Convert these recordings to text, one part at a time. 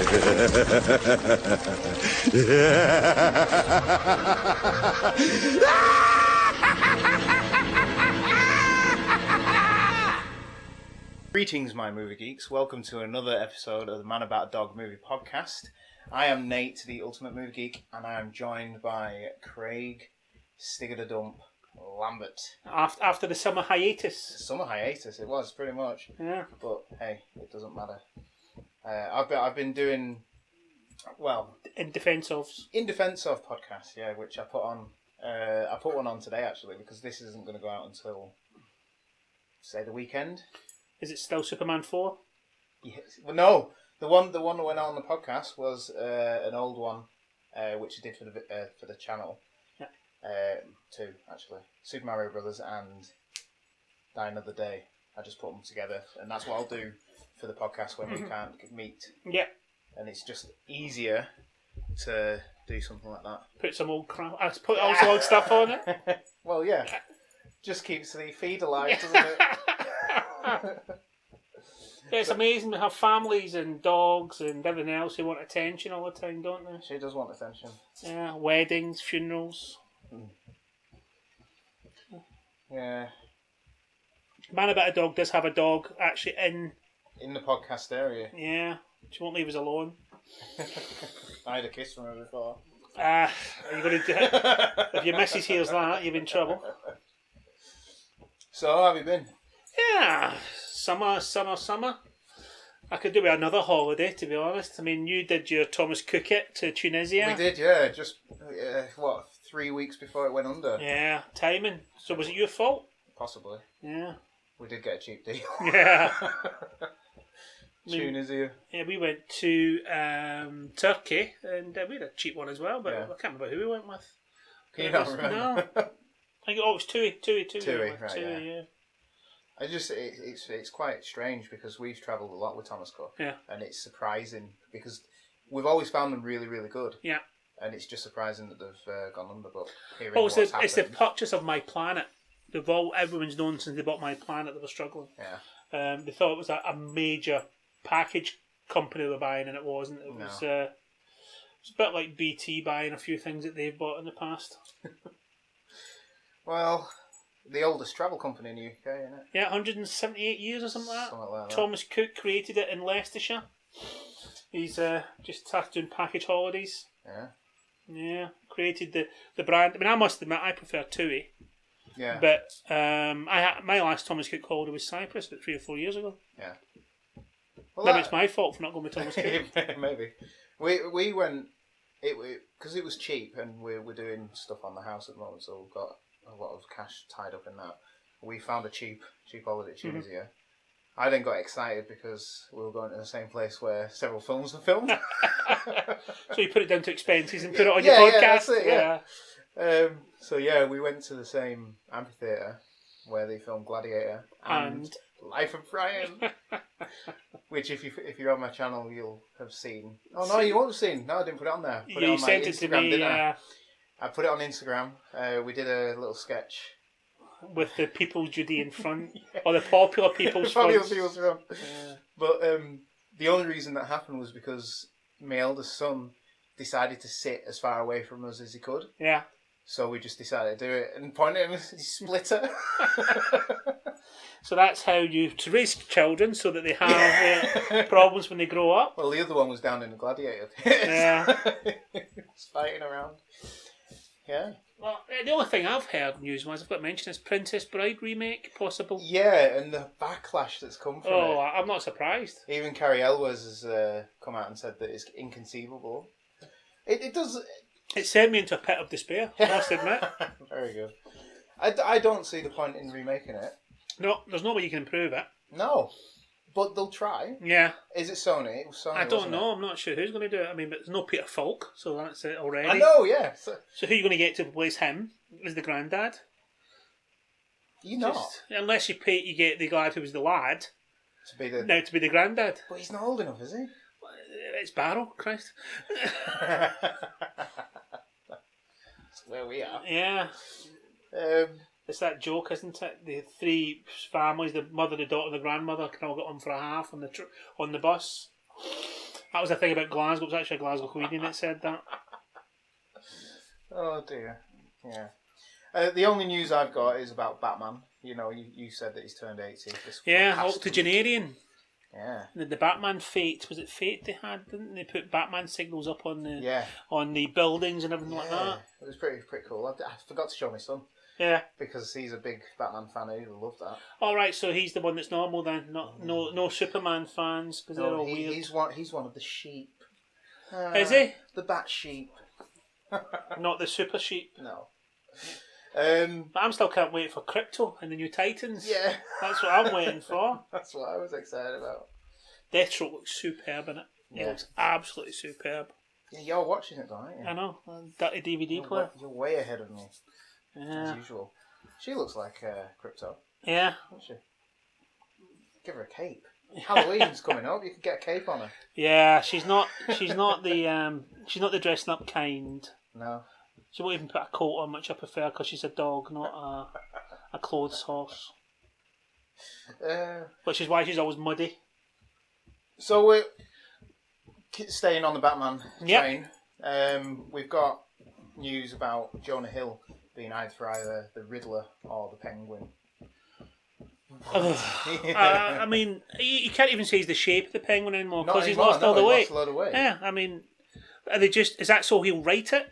Greetings, my movie geeks. Welcome to another episode of the Man About a Dog movie podcast. I am Nate, the Ultimate Movie Geek, and I am joined by Craig Stigger-the-Dump Lambert. After the summer hiatus. Summer hiatus, it was pretty much. Yeah. But hey, it doesn't matter. I've been doing in defence of podcast, yeah, which I put on. I put one on today actually because this isn't going to go out until say the weekend. Is it still Superman 4? Yes. Well, no. The one that went out on the podcast was an old one, which I did for the channel. Yeah. Two actually, Super Mario Brothers and Die Another Day. I just put them together, and that's what I'll do for the podcast when we can't meet. Yeah. And it's just easier to do something like that. Put some old crap. Put all some old stuff on it. Well, yeah. Just keeps the feed alive, doesn't it? Yeah, it's amazing we have families and dogs and everything else who want attention all the time, don't they? She does want attention. Yeah, weddings, funerals. Yeah. Man About a Dog does have a dog actually in the podcast area. Yeah, she won't leave us alone. I had a kiss from her before. Are you going to do it? If your missus hears that, you're in trouble. So, how have you been? Yeah, summer. I could do with another holiday, to be honest. I mean, you did your Thomas Cook it to Tunisia. We did, yeah. Just, 3 weeks before it went under? Yeah, timing. So was it your fault? Possibly. Yeah. We did get a cheap deal. Yeah. Tunisia. Yeah, we went to Turkey, and we had a cheap one as well, but yeah. I can't remember who we went with. Can you not remember? No. I think, it was Tui. Tui, right, yeah. It's quite strange because we've travelled a lot with Thomas Cook. Yeah. And it's surprising because we've always found them really, really good. Yeah. And it's just surprising that they've gone under. But it's the purchase of My Planet. Everyone's known since they bought My Planet they were struggling. Yeah. They thought it was a major package company they were buying, and it wasn't. It was a bit like BT buying a few things that they've bought in the past. Well, the oldest travel company in the UK, isn't it? Yeah, 178 years or something like that. Something like that. Thomas Cook created it in Leicestershire. He's just started doing package holidays. Yeah. Yeah, created the brand. I mean, I must admit, I prefer Tui. Yeah. But my last Thomas Cook holiday was Cyprus about 3 or 4 years ago. Yeah. Well, maybe it's my fault for not going with Thomas Cook. Maybe. We went because it was cheap, and we're doing stuff on the house at the moment, so we've got a lot of cash tied up in that. We found a cheap holiday at Tunisia. Mm-hmm. I then got excited because we were going to the same place where several films were filmed. So you put it down to expenses and put it on your podcast. Yeah, that's it, yeah. We went to the same amphitheatre where they filmed Gladiator and Life of Brian, which if you're on my channel you'll have seen. Oh no, you won't have seen. No, I didn't put it on there. Put it on my sent Instagram, it to me. didn't I? I put it on Instagram. We did a little sketch with the People Judean front, or the popular people's front. Yeah. But the only reason that happened was because my eldest son decided to sit as far away from us as he could. Yeah. So we just decided to do it and point at him as he splitter. So that's how to raise children so that they have problems when they grow up. Well, the other one was down in the Gladiator pit. Yeah. It's fighting around. Yeah. Well, the only thing I've heard news-wise, I've got to mention, is Princess Bride remake possible. Yeah, and the backlash that's come from it. Oh, I'm not surprised. Even Carrie Elwes has come out and said that it's inconceivable. It does... It sent me into a pit of despair, I must admit. Very good. I don't see the point in remaking it. No, there's no way you can improve it. No. But they'll try. Yeah. Is it Sony? It was Sony, I don't know. I'm not sure who's going to do it. I mean, but there's no Peter Falk, so that's it already. I know, yeah. So who are you going to get to replace him as the granddad? You not. Unless you get the lad who was the lad to be the granddad. But he's not old enough, is he? It's Barrow, Christ. That's where we are. Yeah. It's that joke, isn't it? The three families, the mother, the daughter, and the grandmother, can all get on for a half on the bus. That was the thing about Glasgow. It was actually a Glasgow comedian that said that. Oh dear. Yeah. The only news I've got is about Batman. You know, you said that he's turned 80. Yeah, octogenarian. Yeah. The Batman Fate, was it Fate they had? Didn't they put Batman signals up on the Yeah. on the buildings and everything like that? It was pretty cool. I forgot to show my son. Yeah. Because he's a big Batman fan. He loved that. All right, so he's the one that's normal then. No Superman fans because they're all weird. He's one of the sheep. Is he? The Bat sheep. Not the super sheep. No. But I'm still can't wait for Crypto and the new Titans. Yeah. That's what I'm waiting for. That's what I was excited about. Deathstroke looks superb in it. Yeah. He looks absolutely superb. Yeah, you're watching it though, aren't you? I know. Dirty DVD player. You're way ahead of me. Yeah. As usual. She looks like Crypto. Yeah. Doesn't she? Give her a cape. Halloween's coming up. You could get a cape on her. Yeah, she's not the dressing up kind. No. She won't even put a coat on, which I prefer because she's a dog, not a clothes horse. Which is why she's always muddy. So we're staying on the Batman train. Yep. We've got news about Jonah Hill being eyed for either the Riddler or the Penguin. I mean, you can't even say he's the shape of the Penguin anymore because he's lost all the weight. Lost a lot of weight. Yeah, I mean, are they just? Is that so he'll write it?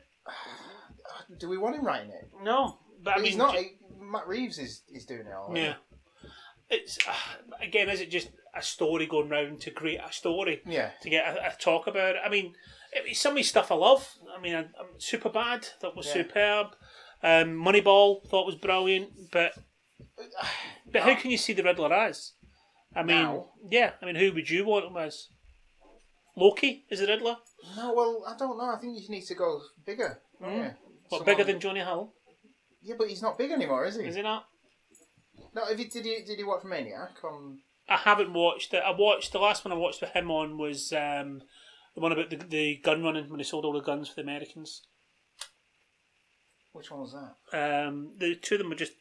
Do we want him writing it? No, but I mean, he's not. Matt Reeves is doing it all. Yeah. It's again, is it just a story going round to create a story? Yeah. To get a talk about it. I mean, some of his stuff I love. I mean, I'm Superbad thought was superb. Moneyball thought was brilliant, but how can you see the Riddler as? I mean, I mean, who would you want him as? Loki is the Riddler? No, well, I don't know. I think you need to go bigger. Yeah. What, bigger than Johnny Hill? Yeah, but he's not big anymore, is he? Is he not? No, did you watch Maniac on? I haven't watched it. The last one I watched with him on was the one about the gun running when they sold all the guns for the Americans. Which one was that? The two of them were just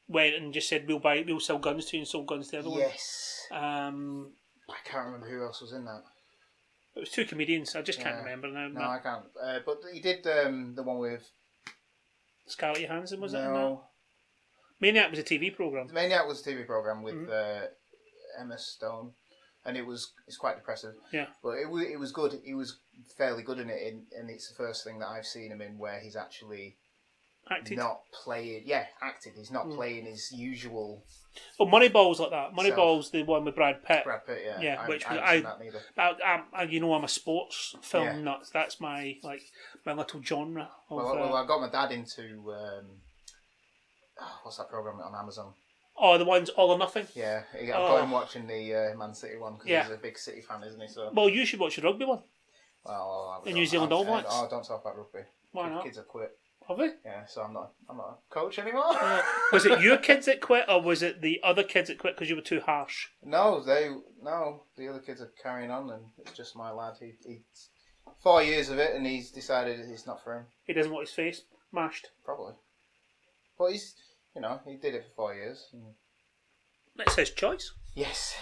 went and just said we'll sell guns to you and sold guns to everyone. Yes. I can't remember who else was in that. It was two comedians. I just can't remember now. No, I can't. But he did the one with Scarlett Johansson, was it? No. Maniac was a TV program. Maniac was a TV program with Emma Stone, and it's quite depressive. Yeah. But it was good. He was fairly good in it, and it's the first thing that I've seen him in where he's actually acted. Not playing. Yeah, acted. He's not playing his usual. Well, Moneyball's like that. Moneyball's the one with Brad Pitt. Brad Pitt, yeah. Yeah, which I that neither. you know, I'm a sports film nut. That's my little genre. Well, I got my dad into what's that program on Amazon? Oh, the ones All or Nothing. Yeah, I've got him watching the Man City one because he's a big City fan, isn't he? So. Well, you should watch the rugby one. Well, the New Zealand All Blacks. Oh, don't talk about rugby. Why not? Kids have quit. Have they? Yeah, so I'm not a coach anymore. Was it your kids that quit, or was it the other kids that quit because you were too harsh? No, the other kids are carrying on, and it's just my lad. He's 4 years of it, and he's decided it's not for him. He doesn't want his face mashed. Probably, but he did it for 4 years. And... That's his choice. Yes.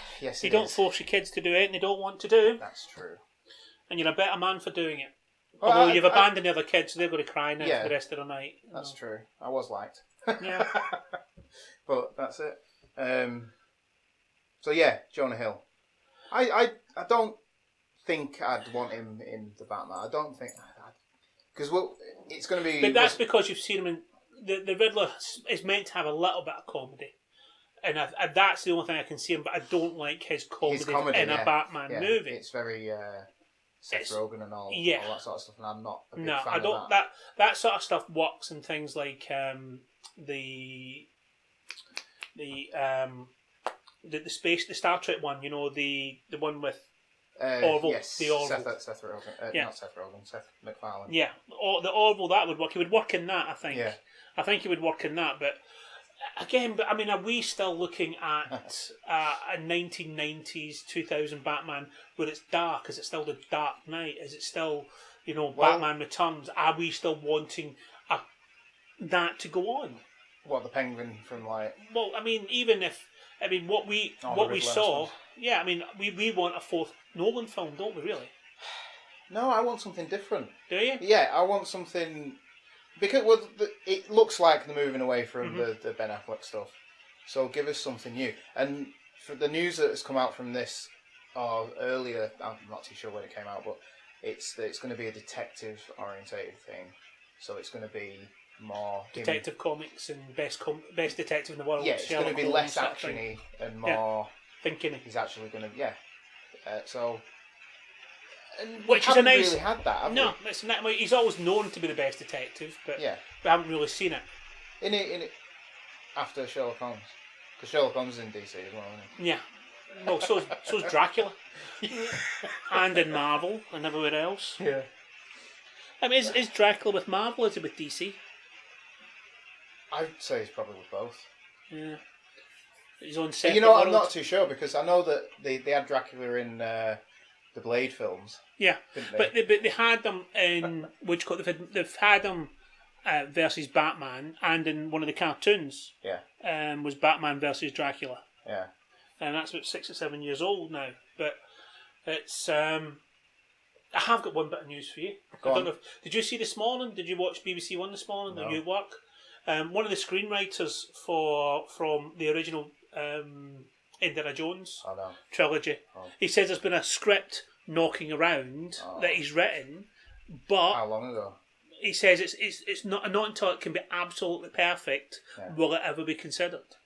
You don't force your kids to do it, and they don't want to do. That's true. And you're a better man for doing it. Well, although you've abandoned the other kids, so they're going to cry now for the rest of the night. That's true. I was liked. Yeah. But that's it. So yeah, Jonah Hill. I don't think I'd want him in the Batman. I don't think because it's going to be. But that's because you've seen him in the Riddler is meant to have a little bit of comedy, and that's the only thing I can see him. But I don't like his comedy in a Batman movie. It's very. Seth Rogen and all that sort of stuff, and I'm not a big fan I don't. of that. That sort of stuff works in things like the Star Trek one. You know, the one with Orville. Yes, the Orville. Seth Rogen. Not Seth Rogen. Seth MacFarlane. Yeah, or the Orville, that would work. He would work in that, I think. Yeah. I think he would work in that, but. Again, but I mean, are we still looking at a 1990s, 2000 Batman where it's dark? Is it still the Dark Knight? Is it still, Batman Returns? Are we still wanting that to go on? What, the Penguin from like? Well, I mean, what we saw, I mean, we want a fourth Nolan film, don't we? Really? No, I want something different. Do you? Yeah, I want something... Because it looks like they're moving away from the Ben Affleck stuff. So give us something new. And for the news that has come out from this, or earlier, I'm not too sure when it came out, but it's going to be a detective-orientated thing. So it's going to be more... Detective comics and best detective in the world. Yeah, it's going to be less actiony and more... Thinking. He's actually going to... Yeah. So... And Which is a nice... really had that, no, it's not, he's always known to be the best detective, but we haven't really seen it. In it after Sherlock Holmes. Because Sherlock Holmes is in DC as well, isn't he? Yeah. Well, so's Dracula. And in Marvel and everywhere else. Yeah. I mean, is Dracula with Marvel or is it with DC? I'd say he's probably with both. Yeah. His own separate I'm world. not too sure because I know that they had Dracula in the Blade films. Yeah, didn't but they had them in they've had them versus Batman, and in one of the cartoons, was Batman versus Dracula. Yeah, and that's about 6 or 7 years old now. But it's I have got one bit of news for you. Did you see this morning? Did you watch BBC One this morning? No. You work. One of the screenwriters from the original Indiana Jones trilogy. Oh. He says there's been a script knocking around that he's written, but how long ago? He says it's not until it can be absolutely perfect will it ever be considered.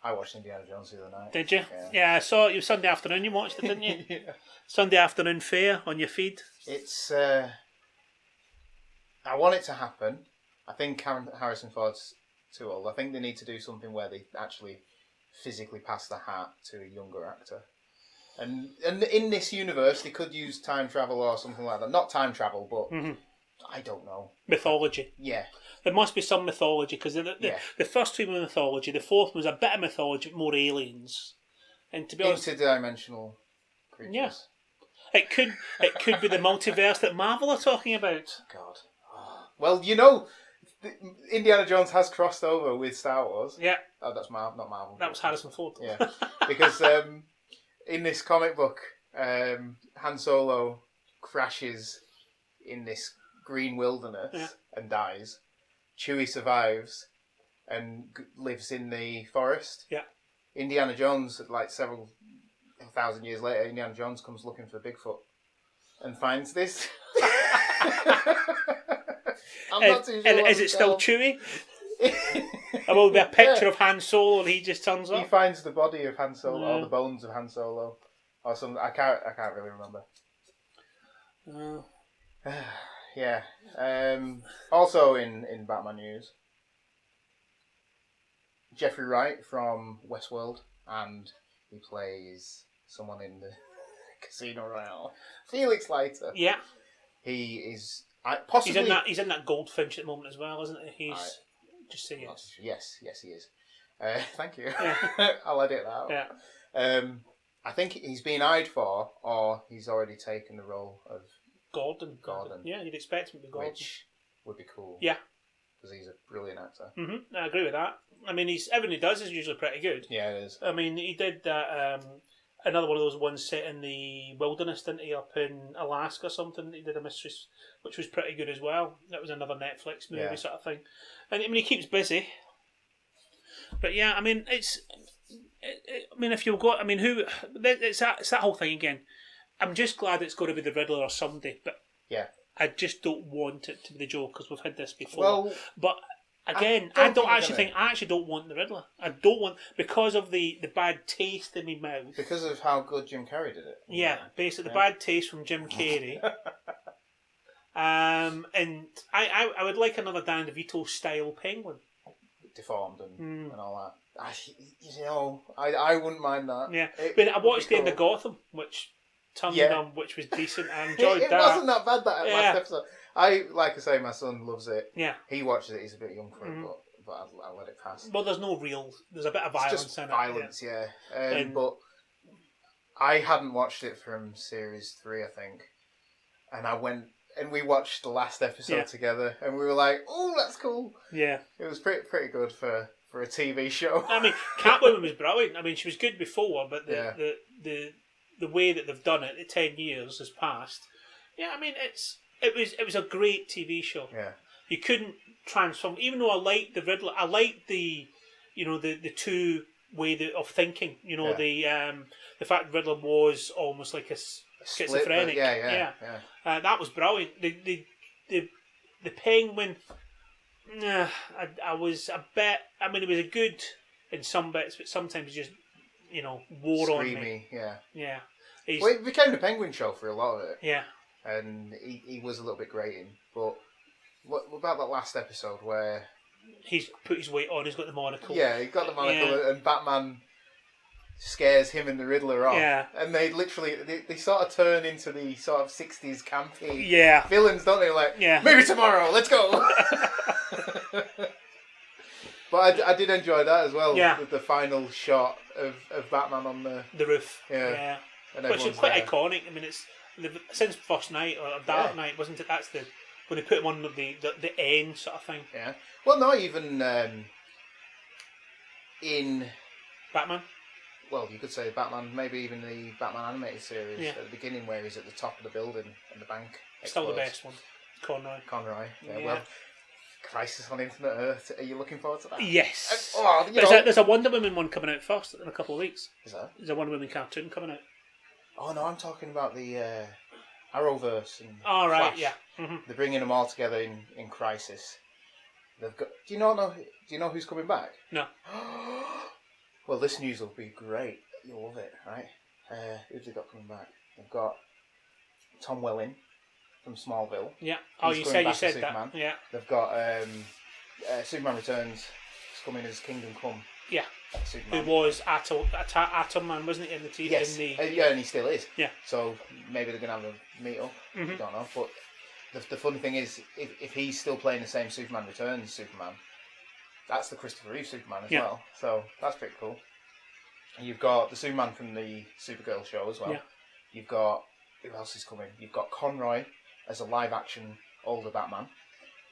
I watched Indiana Jones the other night. Did you? Yeah, I saw it. You Sunday afternoon. You watched it, didn't you? Yeah. Sunday afternoon fare on your feed. It's. I want it to happen. I think Harrison Ford's too old. I think they need to do something where they actually physically pass the hat to a younger actor. And in this universe, they could use time travel or something like that. Not time travel, but I don't know. Mythology. Yeah. There must be some mythology, because the first two were mythology. The fourth was a bit of mythology, more aliens. And to be honest... Interdimensional creatures. Yeah. It could be the multiverse that Marvel are talking about. God. Well, Indiana Jones has crossed over with Star Wars. Yeah. Oh, that's not Marvel. That was Harrison Ford. Yeah. Because in this comic book, Han Solo crashes in this green wilderness and dies. Chewie survives and lives in the forest. Yeah. Indiana Jones, like several thousand years later, Indiana Jones comes looking for Bigfoot and finds this. I'm not too sure. And is it still Chewie? Or will there be a picture of Han Solo and he just turns up? He finds the body of Han Solo, or the bones of Han Solo, or something. I can't really remember. Yeah. Also in Batman news, Jeffrey Wright from Westworld, and he plays someone in the Casino Royale. Felix Leiter. Yeah. He is possibly. He's in that Goldfinch at the moment as well, isn't he? Just say yes. Yes, he is. Thank you. Yeah. I'll edit that out. Yeah. I think he's been eyed for, or he's already taken the role of Gordon. Yeah, you'd expect him to be Gordon. Which would be cool. Yeah. Because he's a brilliant actor. Mm-hmm. I agree with that. I mean, everything he does is usually pretty good. Yeah, it is. I mean, he did that. Another one of those ones set in the wilderness, didn't he? Up in Alaska or something. He did a mystery, which was pretty good as well. That was another Netflix movie sort of thing. And I mean, he keeps busy. But yeah, I mean, if you've got, it's that whole thing again. I'm just glad it's going to be the Riddler or somebody, but I just don't want it to be the Joker, because we've had this before. Well, but again, I actually don't want the Riddler. I don't want, because of the bad taste in my mouth. Because of how good Jim Carrey did it. Yeah, basically the bad taste from Jim Carrey. And I would like another Dan DeVito style Penguin. Deformed and all that. I wouldn't mind that. Yeah, but I watched the end of Gotham, which which was decent. I enjoyed that. It wasn't that bad, that last episode. Like I say, my son loves it. Yeah. He watches it. He's a bit young for it, but I'll let it pass. Well, there's a bit of violence in it. Violence, but I hadn't watched it from series 3, I think, and I went and we watched the last episode together, and we were like, "Oh, that's cool." Yeah. It was pretty good for a TV show. I mean, Catwoman was brilliant. I mean, she was good before, but the the way that they've done it, the 10 years has passed. Yeah, I mean it was a great TV show. Yeah. You couldn't transform, even though I liked the Riddler. I liked the two way of thinking. The fact Riddler was almost like a schizophrenic. Yeah. That was brilliant. The Penguin. I was a bit. I mean, it was a good in some bits, but sometimes just wore Screamy, on me. Yeah. Well, it became the Penguin show for a lot of it. Yeah. And he was a little bit grating, but what about that last episode where he's put his weight on? He's got the monocle. Yeah, he got the monocle, and Batman scares him and the Riddler off. Yeah. And they literally they sort of turn into the sort of 60s campy villains, don't they? Like, maybe tomorrow, let's go. But I did enjoy that as well. Yeah. With the final shot of Batman on the roof. Yeah. And which is quite iconic. I mean, it's since First Night or Dark Night, wasn't it? That's when they put him on the end sort of thing. Yeah. Well, not even in Batman. Well, you could say Batman, maybe even the Batman animated series at the beginning, where he's at the top of the building and the bank explodes. Still the best one. Conroy. Yeah. Well, Crisis on Infinite Earth. Are you looking forward to that? Yes. There's a Wonder Woman one coming out first in a couple of weeks. Is there? There's a Wonder Woman cartoon coming out. Oh no, I'm talking about the Arrowverse and right, Flash. yeah. Mm-hmm. They're bringing them all together in Crisis. They've got. Do you know who's coming back? No. Well, this news will be great. You'll love it, right? Who've they got coming back? They've got Tom Welling from Smallville. Yeah. He's you coming said back as that. Superman. Yeah. They've got Superman Returns. He's coming as Kingdom Come. Yeah. Superman. Who was Atom Man, wasn't he, in the TV? Yes. And he still is. Yeah. So maybe they're going to have a meet up. Mm-hmm. I don't know. But the funny thing is, if he's still playing the same Superman Returns Superman, that's the Christopher Reeve Superman as well. So that's pretty cool. And you've got the Superman from the Supergirl show as well. Yeah. You've got... Who else is coming? You've got Conroy as a live-action older Batman.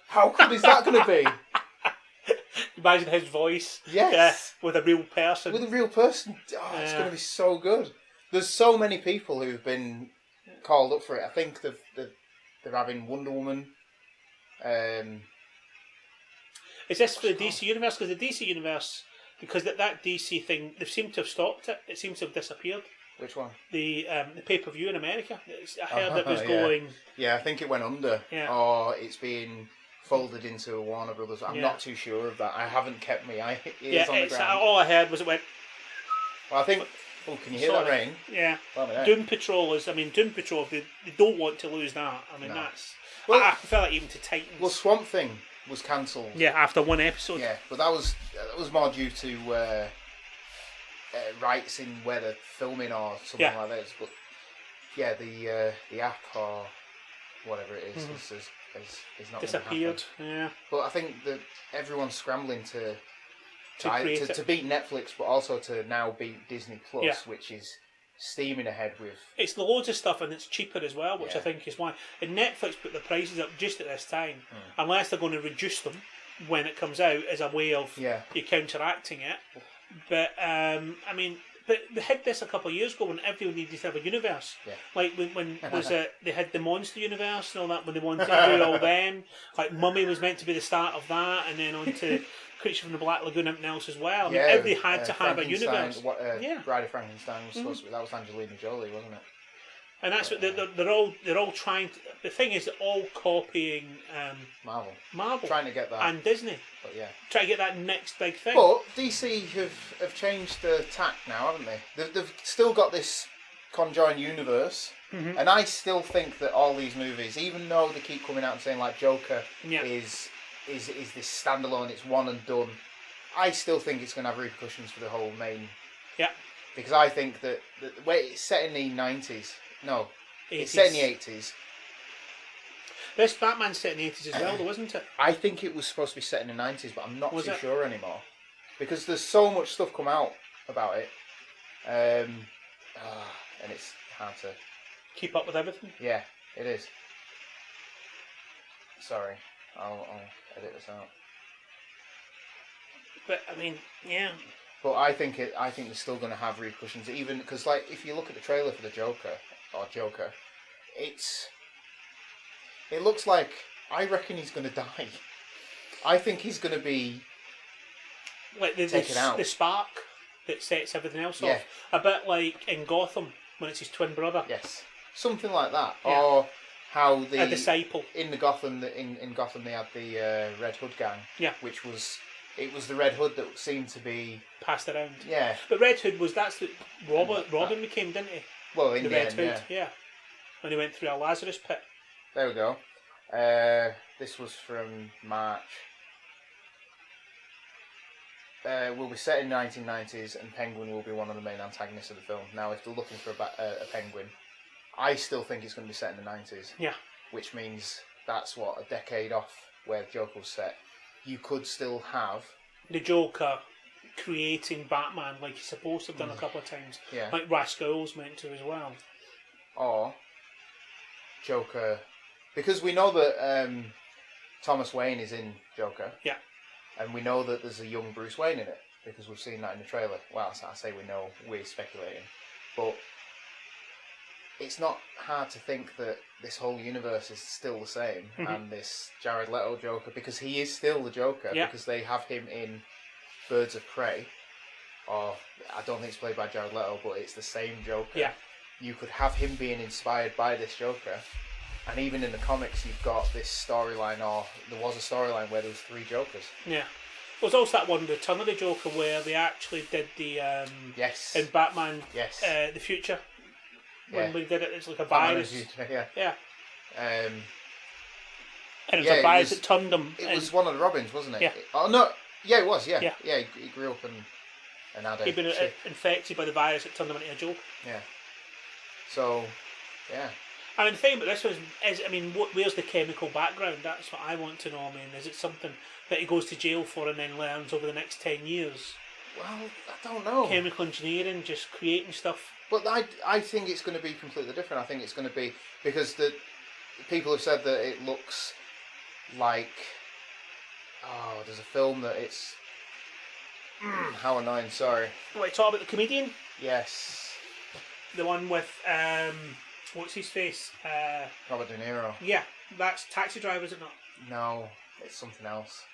How cool is that going to be? Imagine his voice. Yes. With a real person. With a real person. Oh, it's going to be so good. There's so many people who've been called up for it. I think they're having Wonder Woman. Is this for the DC Universe? Because the DC Universe... Because that DC thing, they seem to have stopped it. It seems to have disappeared. Which one? The pay-per-view in America. I heard it was going... Yeah, I think it went under. Yeah. Or it's being folded into Warner Brothers. I'm not too sure of that. I haven't kept my ears on the ground. All I heard was it went... Well, I think... Oh, can you hear that rain? Yeah. Doom Patrol, they don't want to lose that. I mean, that's... Well, I felt like even to Titans. Well, Swamp Thing was cancelled. Yeah, after one episode. Yeah, but that was more due to rights in where they're filming or something like that. But yeah, the app or whatever it is is not disappeared. Yeah, but I think that everyone's scrambling to beat Netflix, but also to now beat Disney Plus, which is steaming ahead with. It's loads of stuff and it's cheaper as well, which I think is why. And Netflix put the prices up just at this time, unless they're going to reduce them when it comes out as a way of you counteracting it. But I mean, but they had this a couple of years ago when everyone needed to have a universe. Yeah. Like when was it? They had the Monster Universe and all that when they wanted to do all them. Like Mummy was meant to be the start of that, and then on to Creature from the Black Lagoon and everything else as well. I mean, everybody had to have a universe. Bride of Frankenstein was supposed to be. That was Angelina Jolie, wasn't it? And that's what they're all trying to. The thing is, they're all copying Marvel, trying to get that, and Disney. But trying to get that next big thing. But DC have changed the tack now, haven't they? They've still got this conjoined universe, and I still think that all these movies, even though they keep coming out and saying like Joker is this standalone, it's one and done, I still think it's going to have repercussions for the whole main. Yeah. Because I think that the way it's set in the 90s. No, 80s. It's set in the 80s. This Batman's set in the 80s as well, though, wasn't it? I think it was supposed to be set in the 90s, but I'm not too sure anymore. Because there's so much stuff come out about it. And it's hard to... keep up with everything? Yeah, it is. Sorry, I'll edit this out. But, I mean, yeah. But I think they're still going to have repercussions, even because, like, if you look at the trailer for the Joker, it looks like, I reckon he's going to die. I think he's going to be like taken out. The spark that sets everything else Yeah. off. A bit like in Gotham when it's his twin brother. Yes, something like that. Yeah. Or how A disciple. in Gotham they had the Red Hood gang. Yeah. Which was the Red Hood that seemed to be Passed around. Yeah. But Red Hood that's what Robin became, didn't he? Well, in the Red end, Hood, yeah. When he went through a Lazarus pit. There we go. This was from March. Will be set in the 1990s, and Penguin will be one of the main antagonists of the film. Now, if they're looking for a penguin, I still think it's going to be set in the 90s. Yeah. Which means that's a decade off where Joker was set. You could still have the Joker creating Batman like he's supposed to have done a couple of times. Yeah. Like Rascal's meant to as well. Or Joker, because we know that Thomas Wayne is in Joker. Yeah. And we know that there's a young Bruce Wayne in it, because we've seen that in the trailer. Well, I say we know, we're speculating. But it's not hard to think that this whole universe is still the same, and this Jared Leto Joker, because he is still the Joker, because they have him in Birds of Prey, or I don't think it's played by Jared Leto, but it's the same Joker. Yeah. You could have him being inspired by this Joker, and even in the comics you've got this storyline, or there was a storyline where there was 3 Jokers. Yeah. There was also that one, Return of the Joker, where they actually did the yes, in Batman yes, the future. When we did it, it's like a Batman virus. Yeah. And it was a virus that turned him. It was one of the Robins, wasn't it? Yeah. Oh no, yeah, it was. Yeah. Yeah. Yeah. He grew up and had he'd been infected by the virus that turned him into a Joker. Yeah. So, yeah. I mean, the thing about this one is, I mean, where's the chemical background? That's what I want to know. I mean, is it something that he goes to jail for and then learns over the next 10 years? Well, I don't know. Chemical engineering, just creating stuff. But I think it's going to be completely different. I think it's going to be, because the people have said that it looks like, there's a film that it's, how annoying, sorry. What, you talk about the comedian? Yes. The one with, what's his face? Robert De Niro. Yeah, that's Taxi Driver, is it not? No, it's something else.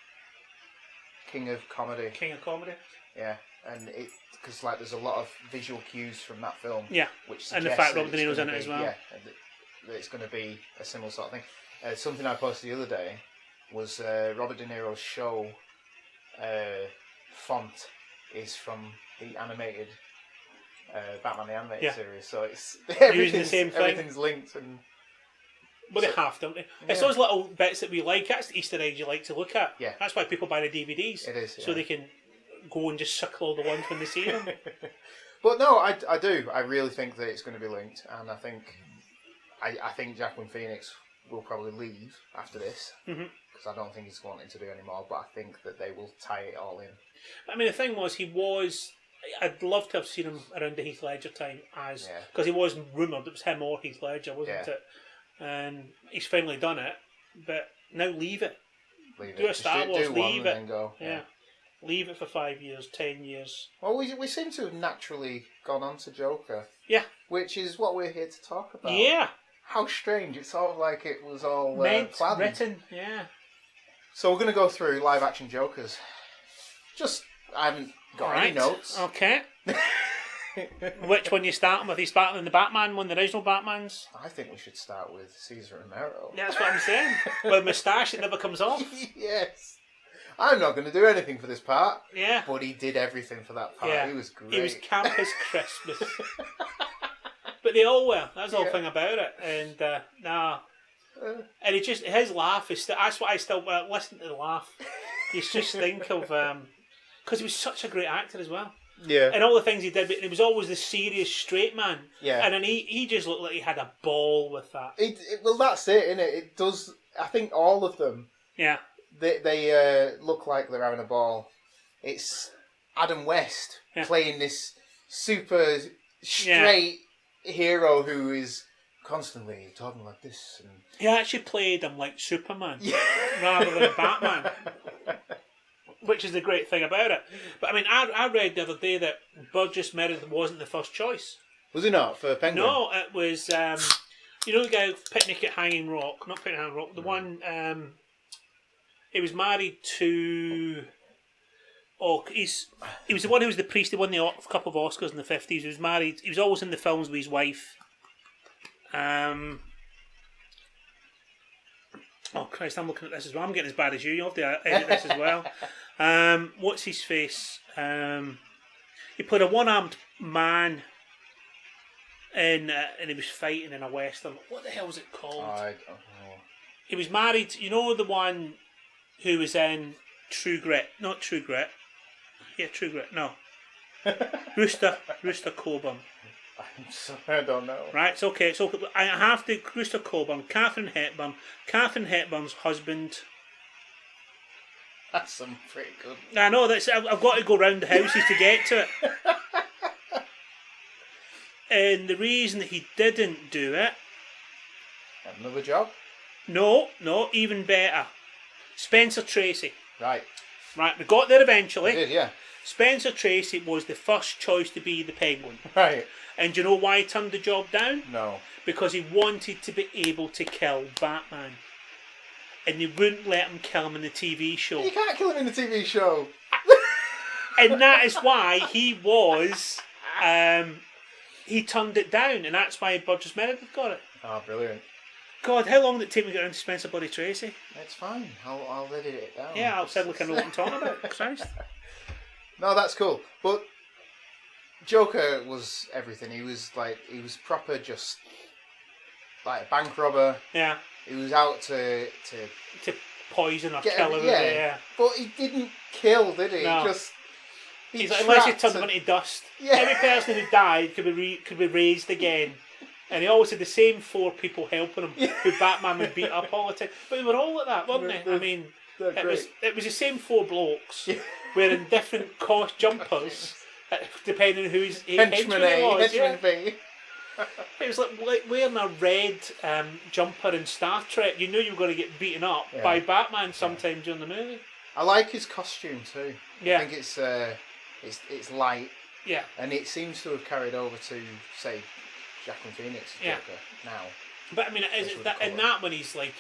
King of Comedy. King of Comedy. Yeah, and because like there's a lot of visual cues from that film. Yeah, which and the fact Robert De Niro's in it as well. Yeah, that it's going to be a similar sort of thing. Something I posted the other day was Robert De Niro's show font is from the animated Batman the Animated series, so it's using the same thing. Everything's linked, and well, they have, don't they? It's those little bits that we like. That's the Easter eggs you like to look at. Yeah, that's why people buy the DVDs. It is, so they can go and just suckle all the ones when they see them. But no, I do. I really think that it's going to be linked, and I think Jaoquin Phoenix will probably leave after this, because I don't think he's wanting to do anymore. But I think that they will tie it all in. I mean, the thing was, I'd love to have seen him around the Heath Ledger time, because he was rumoured it was him or Heath Ledger, wasn't it? And he's finally done it. But now leave it. Do a Star Wars. Leave it. And then go. Yeah. Leave it for 5 years, 10 years. Well, we seem to have naturally gone on to Joker. Yeah. Which is what we're here to talk about. Yeah. How strange. It's sort of like it was all planned. Written, yeah. So we're going to go through live action Jokers. I haven't got any notes. Okay. Which one you starting with? Are you starting in the Batman one, the original Batmans? I think we should start with Cesar Romero. Yeah, that's what I'm saying. With a moustache, it never comes off. Yes. I'm not going to do anything for this part. Yeah. But he did everything for that part. Yeah. He was great. He was camp as Christmas. But they all were. That's the whole thing about it. And, and his laugh is still, that's what I still, listen to the laugh. You just think of, because he was such a great actor as well. Yeah. And all the things he did, but he was always the serious straight man. Yeah. And then he just looked like he had a ball with that. Well, that's it, innit? It does, I think all of them. Yeah. They look like they're having a ball. It's Adam West playing this super straight hero who is constantly talking like this. And he actually played him like Superman rather than Batman. which is the great thing about it. But I mean, I read the other day that Burgess Meredith wasn't the first choice. Was he not for Penguin? No, it was you know the guy Picnic at Hanging Rock, not Picnic at Hanging Rock, the one he was married to. Oh, he was the one who was the priest. He won the couple of Oscars in the 50s. He was married. He was always in the films with his wife. Oh Christ! I'm looking at this as well. I'm getting as bad as you. You have to edit this as well. What's his face? He played a one-armed man, and he was fighting in a western. What the hell was it called? I don't know. He was married. You know the one who was in True Grit? Not True Grit. Yeah, True Grit. No. Rooster Coburn. I'm sorry, I don't know. Right, it's okay. It's okay. I have to. Rooster Coburn, Catherine Hepburn. Catherine Hepburn's husband. That's some pretty good. I know that's. I've got to go round the houses to get to it. And the reason that he didn't do it. Another job? No, even better. Spencer Tracy. Right, we got there eventually. I did, yeah. Spencer Tracy was the first choice to be the Penguin. Right. And do you know why he turned the job down? No. Because he wanted to be able to kill Batman. And they wouldn't let him kill him in the TV show. You can't kill him in the TV show. And that is why he was... he turned it down, and that's why Burgess Meredith got it. Oh, brilliant. God, how long did it take me to get around to Spencer Bloody Tracy? It's fine. I'll edit it down. Yeah, I'll sound like I know what I'm talking about. Christ. No, that's cool. But Joker was everything. He was proper just like a bank robber. Yeah. He was out to poison or get kill everybody. yeah. But he didn't kill, did he? No. He He's like, unless you trapped turned them into dust. Yeah. Every person who died could be raised again. And he always had the same 4 people helping him who Batman would beat up all the time. But they were all like that, weren't they? I mean, it was the same 4 blokes wearing different cost jumpers depending on whose henchman he was. Henchman B. It was like wearing a red jumper in Star Trek. You knew you were going to get beaten up by Batman sometime during the movie. I like his costume too. Yeah. I think it's light. Yeah. And it seems to have carried over to, say, Jaoquin Phoenix Joker now. But I mean, that one he's like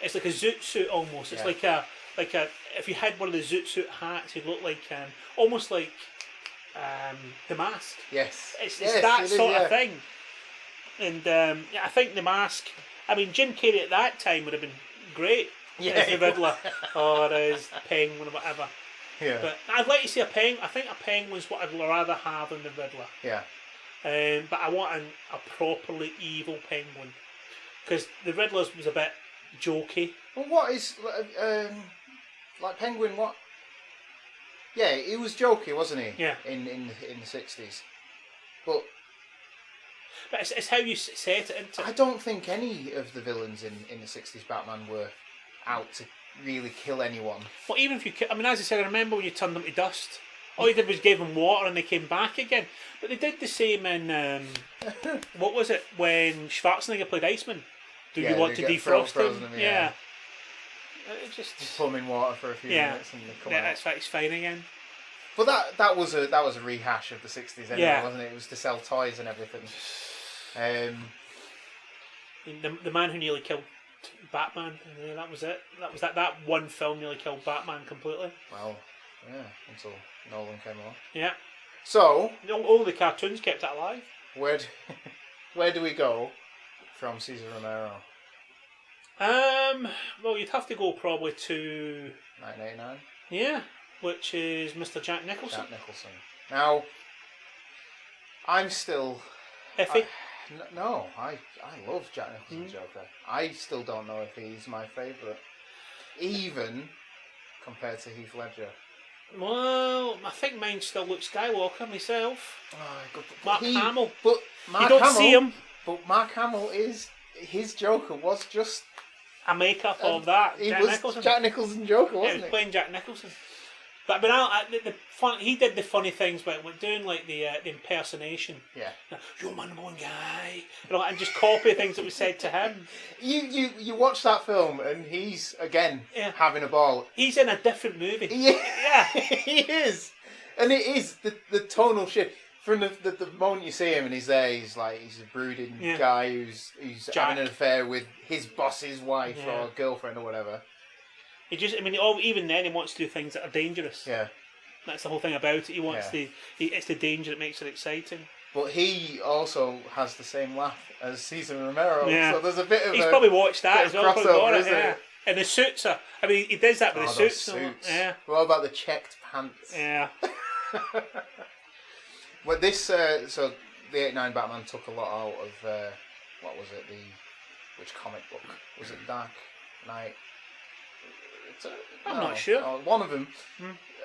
it's like a zoot suit almost. It's like a if you had one of the zoot suit hats, it'd look like almost like the Mask. Yes, it's that sort of thing. And I think the Mask. I mean, Jim Carrey at that time would have been great as the Riddler or as Penguin or whatever. Yeah. But I'd like to see a Penguin. I think a Penguin's what I'd rather have than the Riddler. Yeah. But I want a properly evil Penguin, because the Riddler's was a bit jokey. Well, what is like Penguin? What? Yeah, he was jokey, wasn't he? Yeah. In the 60s, but it's how you set it into. I don't think any of the villains in the 60s Batman were out to really kill anyone. Well, even if you, I mean, as I said, I remember when you turned them to dust. All you did was give them water and they came back again. But they did the same in, what was it, when Schwarzenegger played Iceman? Do you want to defrost him? Yeah. It just put them in water for a few minutes and they come out. That's right, it's fine again. But that was a rehash of the 60s anyway, wasn't it? It was to sell toys and everything. The man who nearly killed Batman, that was it. That one film nearly killed Batman completely. Well, yeah, until Nolan came along. Yeah. So all the cartoons kept it alive. Where do we go from Cesar Romero? Well, you'd have to go probably to 1989. Yeah, which is Mr. Jack Nicholson. Jack Nicholson. Now, I'm still iffy. No, I love Jack Nicholson's Joker. I still don't know if he's my favourite, even compared to Heath Ledger. Well, I think mine's still Luke Skywalker myself. Mark Hamill. But you don't see him. But Mark Hamill his Joker was just a makeup of that. He was Nicholson. Jack Nicholson Joker, wasn't he? Was playing Jack Nicholson. But the fun, he did the funny things, but doing like the impersonation. Yeah. You're my number one guy, and just copy things that was said to him. You watch that film and he's again having a ball. He's in a different movie. Yeah, he is, and it is the tonal shift from the moment you see him and he's there. He's a brooding guy who's having an affair with his boss's wife or girlfriend or whatever. Even then he wants to do things that are dangerous. Yeah. That's the whole thing about it. He wants it's the danger that makes it exciting. But he also has the same laugh as Cesar Romero. Yeah. So there's a bit of He's probably watched that as well. Crossover, isn't it? And the suits are... I mean, he does that with the suits. Yeah. What about the checked pants? Yeah. Well, this... so, the 89 Batman took a lot out of... what was it? Which comic book? Was it Dark Knight? I'm not sure. One of them.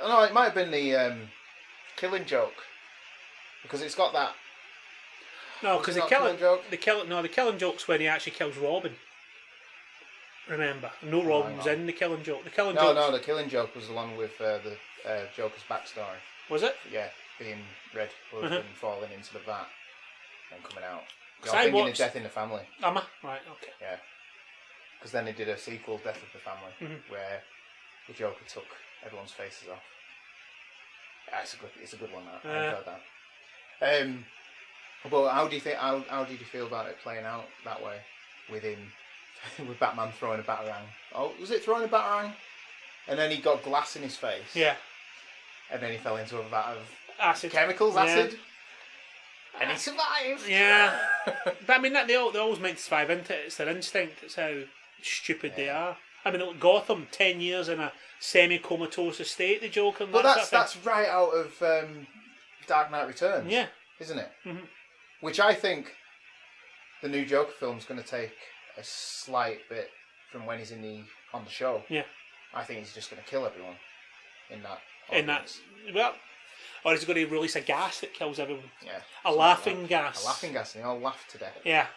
No, it might have been the Killing Joke, because it's got that. No, because the Killing Joke's when he actually kills Robin. Remember, no Robin was in the Killing Joke. The Killing the Killing Joke was the one with the Joker's backstory. Was it? Yeah, being red blood and falling into the vat and coming out. You're thinking of Death in the Family. Am I? Right. Okay. Yeah. Because then they did a sequel, Death of the Family, where the Joker took everyone's faces off. Yeah, it's a good one. I enjoyed that. But how did you feel about it playing out that way with Batman throwing a batarang? Oh, was it throwing a batarang? And then he got glass in his face. Yeah. And then he fell into a vat of acid. Acid. And he survived. Yeah. But I mean, they're always meant to survive, isn't it? It's their instinct. It's how stupid they are. I mean, Gotham, 10 years in a semi-comatose state, the Joker. But that's right out of Dark Knight Returns. Yeah. Isn't it? Mm-hmm. Which I think the new Joker film's going to take a slight bit from when he's on the show. Yeah. I think he's just going to kill everyone in that. Or he's going to release a gas that kills everyone. Yeah. A laughing gas. A laughing gas, and they all laugh to death. Yeah.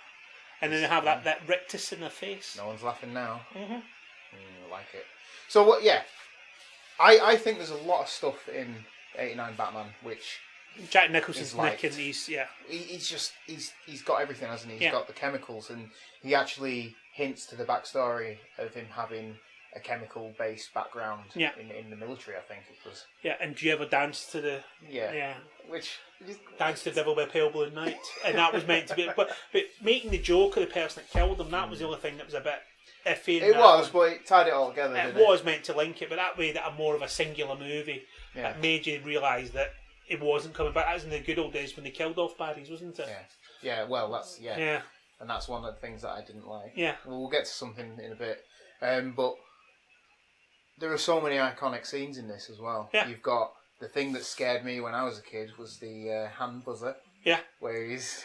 And then they have that rictus in their face. No one's laughing now. Mm-hmm. I like it. So what? Yeah, I think there's a lot of stuff in 89 Batman which Jack Nicholson's Nick, and he's got everything, hasn't he? He's got the chemicals, and he actually hints to the backstory of him having a chemical-based background in the military, I think it was. Yeah, and do you ever dance to the... Yeah. Which... Dance to the Devil by Pale Blue Night. And that was meant to be... But making the Joker the person that killed him, that was the only thing that was a bit iffy. It was, but it tied it all together, didn't it? It was meant to link it, but that way, that more of a singular movie that made you realise that it wasn't coming back. That was in the good old days when they killed off baddies, wasn't it? Yeah, well, that's... Yeah. And that's one of the things that I didn't like. Yeah. We'll get to something in a bit. But... there are so many iconic scenes in this as well. Yeah. You've got the thing that scared me when I was a kid was the hand buzzer. Yeah. Where he's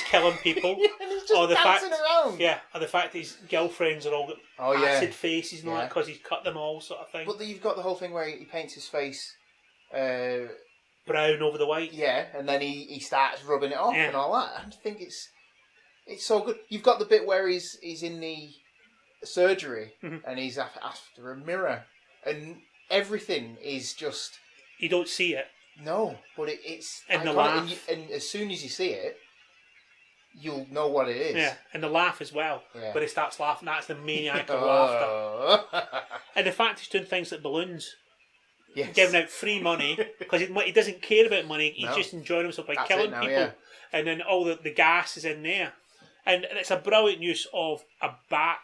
killing people. And he's just dancing around. Yeah. Or the fact that his girlfriends are all got acid faces and all that because he's cut them all, sort of thing. But you've got the whole thing where he paints his face brown over the white. Yeah, and then he starts rubbing it off and all that. I think it's so good. You've got the bit where he's in the surgery and he's after a mirror. And everything is just... You don't see it. No, but it's... And the laugh. And as soon as you see it, you'll know what it is. Yeah, and the laugh as well. Yeah. When he starts laughing, that's the maniacal laughter. And the fact he's doing things like balloons. Yes. Giving out free money. Because he doesn't care about money. He's just enjoying himself by killing people. Yeah. And then all the gas is in there. And it's a brilliant use of a bat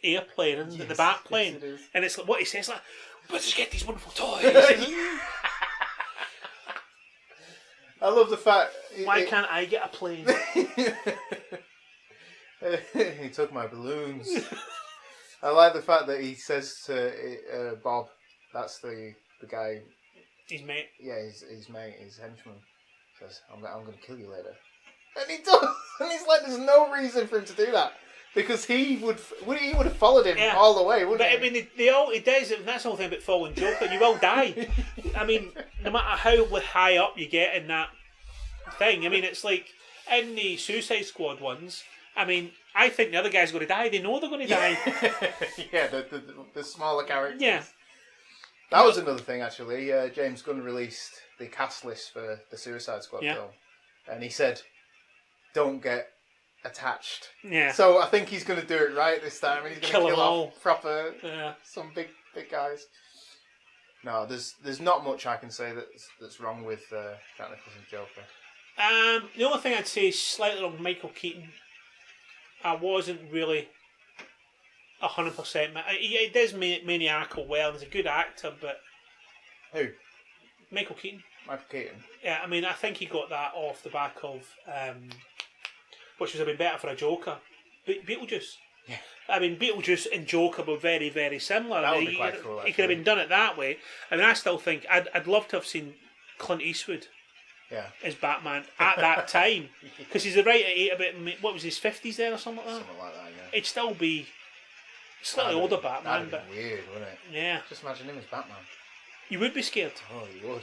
airplane, and the bat plane, and it's like what he says, like, let's just get these wonderful toys. I love the fact. Why can't I get a plane? He took my balloons. I like the fact that he says to Bob, that's the guy, his mate. Yeah, his mate, his henchman. Says, "I'm going to kill you later," and he does. And he's like, "There's no reason for him to do that." Because he would have followed him all the way, wouldn't he? But I mean, it does. That's the whole thing about falling Joker. You will die. I mean, no matter how high up you get in that thing. I mean, it's like in the Suicide Squad ones. I mean, I think the other guy's going to die. They know they're going to die. Yeah, the smaller characters. Yeah. That was another thing, actually. James Gunn released the cast list for the Suicide Squad film. And he said, don't get attached. Yeah. So I think he's going to do it right this time. He's going to kill off proper some big guys. No, there's not much I can say that's wrong with Jack Nicholson's Joker. The only thing I'd say is slightly wrong Michael Keaton. I wasn't really 100%. He does maniacal well. He's a good actor, but... Who? Michael Keaton. Michael Keaton. Yeah, I mean, I think he got that off the back of... which would have been better for a Joker. Beetlejuice. Yeah. I mean, Beetlejuice and Joker were very, very similar. That would be quite cool, He could have been done it that way. I mean, I still think... I'd love to have seen Clint Eastwood as Batman at that time. Because he's right at a bit... What was his 50s then or something like that? Something like that, yeah. It'd still be... Slightly older Batman, that'd be weird, wouldn't it? Yeah. Just imagine him as Batman. You would be scared. Oh, you would.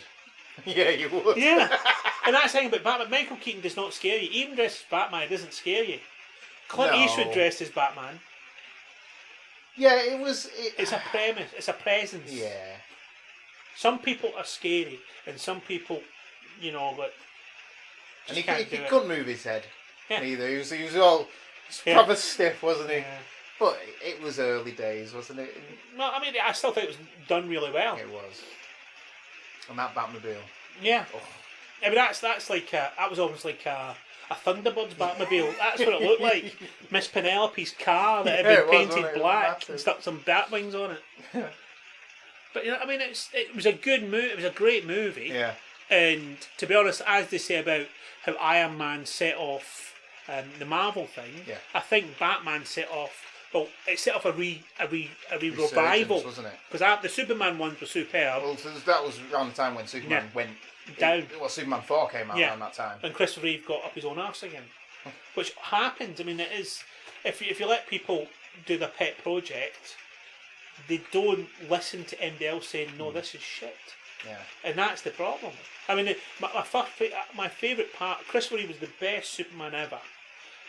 Yeah, you would. Yeah. And that's the thing about Batman. Michael Keaton does not scare you. Even dressed as Batman, it doesn't scare you. Clint Eastwood dressed as Batman. Yeah, it was... It's a premise. It's a presence. Yeah. Some people are scary, and some people, but and he can't couldn't move his head either. He was all proper stiff, wasn't he? Yeah. But it was early days, wasn't it? No, I mean, I still think it was done really well. It was. And that Batmobile. Yeah. Oh. I mean, that's like that was almost like a Thunderbirds Batmobile. That's what it looked like. Miss Penelope's car that had been painted black and stuck some bat wings on it. But I mean, it was a good movie. It was a great movie. Yeah. And to be honest, as they say about how Iron Man set off the Marvel thing, I think Batman set off. Well, it set off a revival, wasn't it? Because the Superman ones were superb. Well, that was around the time when Superman went down. Superman 4 came out around that time. And Christopher Reeve got up his own arse again, which happens. I mean, it is if you let people do their pet project, they don't listen to anybody else saying no, this is shit. Yeah. And that's the problem. I mean, my favourite part. Christopher Reeve was the best Superman ever.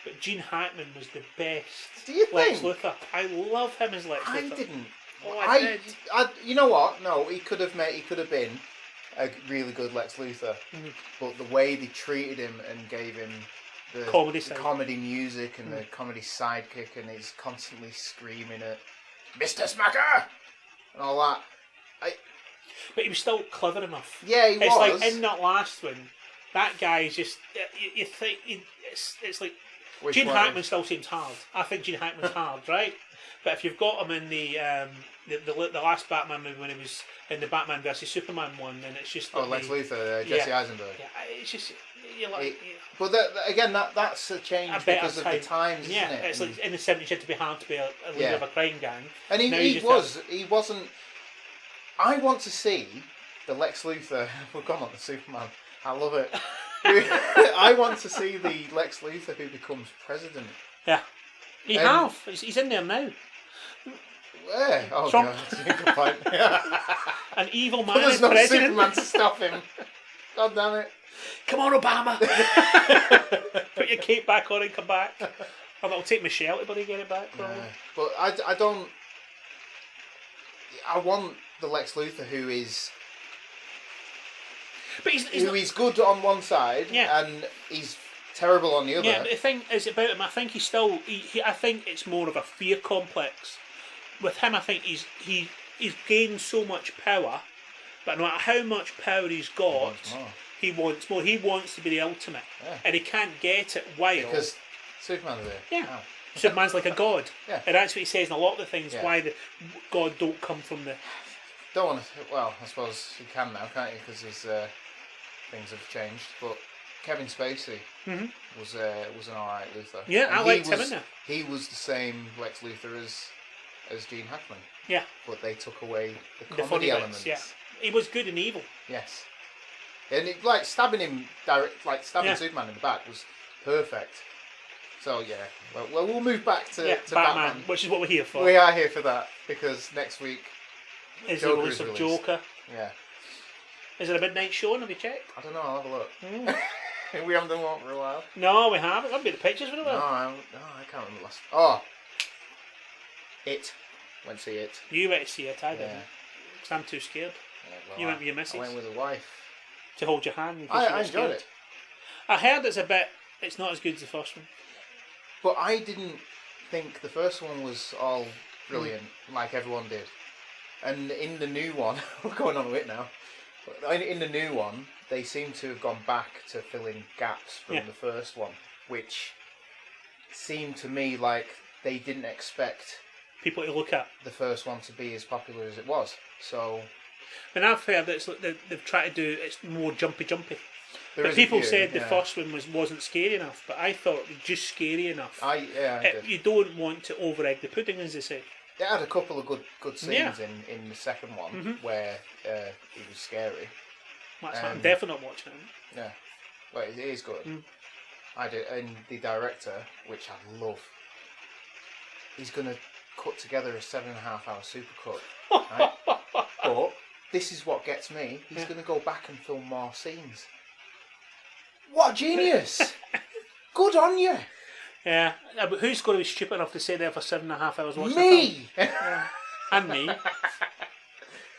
But Gene Hackman was the best. Do you Lex think? Luthor. I love him as Lex Luthor. I didn't. Oh, I did. You know what? No, he could have been a really good Lex Luthor. Mm-hmm. But the way they treated him and gave him the comedy music and the comedy sidekick, and he's constantly screaming at Mr. Smacker and all that. But he was still clever enough. Yeah, he was. It's like in that last one, that guy is just. You think it's like. Gene Hackman still seems hard. I think Gene Hackman's hard, right? But if you've got him in the last Batman movie when he was in the Batman vs Superman one, then it's just Lex Luthor, Jesse Eisenberg. Yeah, it's just but again, that's a change because of the times, isn't it? It's like in the 70s you had to be hard to be a leader of a crime gang, and he wasn't. I want to see the Lex Luthor. We've gone on the Superman. I love it. I want to see the Lex Luthor who becomes president. Yeah. He's in there now. Where? Oh, Trump. God, that's a good point. An evil man but there's is no president. Superman to stop him. God damn it. Come on, Obama. Put your cape back on and come back. And it'll take Michelle to bloody get it back. Yeah. But I don't... I want the Lex Luthor who is... But he's good on one side and he's terrible on the other. Yeah, but the thing is about him, I think he's still. I think it's more of a fear complex. With him, I think he's gained so much power, but no matter how much power he's got, he wants more. He wants to be the ultimate, and he can't get it while because Superman's there. Yeah. Oh. Superman's like a god, and that's what he says in a lot of the things. Yeah. Why the God don't come from the. Don't want to. Well, I suppose you can now, can't you? Because his things have changed. But Kevin Spacey was an alright Luthor. Yeah, and I liked him in there. He was the same Lex Luthor as Gene Hackman. Yeah. But they took away the funny comedy elements. Yeah. He was good and evil. Yes. And stabbing him Superman in the back was perfect. So yeah, well we'll move back to Batman, which is what we're here for. We are here for that because next week is the release of Joker. Yeah. Is it a midnight show? Have you checked? I don't know. I'll have a look. We haven't done one for a while. No, we haven't. I've been the pictures for a while. No, I can't remember last. Oh, It. Went to see It. You went to see it. I didn't. Because I'm too scared. Yeah, well, You went with your missus. I went with a wife. To hold your hand. I enjoyed it. I heard it's not as good as the first one. But I didn't think the first one was all brilliant, like everyone did. And in the new one, we're going on a bit now. In the new one, they seem to have gone back to filling gaps from the first one, which seemed to me like they didn't expect people to look at the first one to be as popular as it was. So, and I've heard that they've tried to do it's more jumpy. But people said the first one wasn't scary enough, but I thought it was just scary enough. I did. You don't want to over egg the pudding, as they say. It had a couple of good scenes in the second one where it was scary. I'm definitely not watching it. Yeah, well, it is good. I did, and the director, which I love, he's going to cut together a 7.5 hour supercut. Right? But this is what gets me. He's going to go back and film more scenes. What a genius! Good on you. Yeah, but who's going to be stupid enough to stay there for 7.5 hours watching me? The film? And me.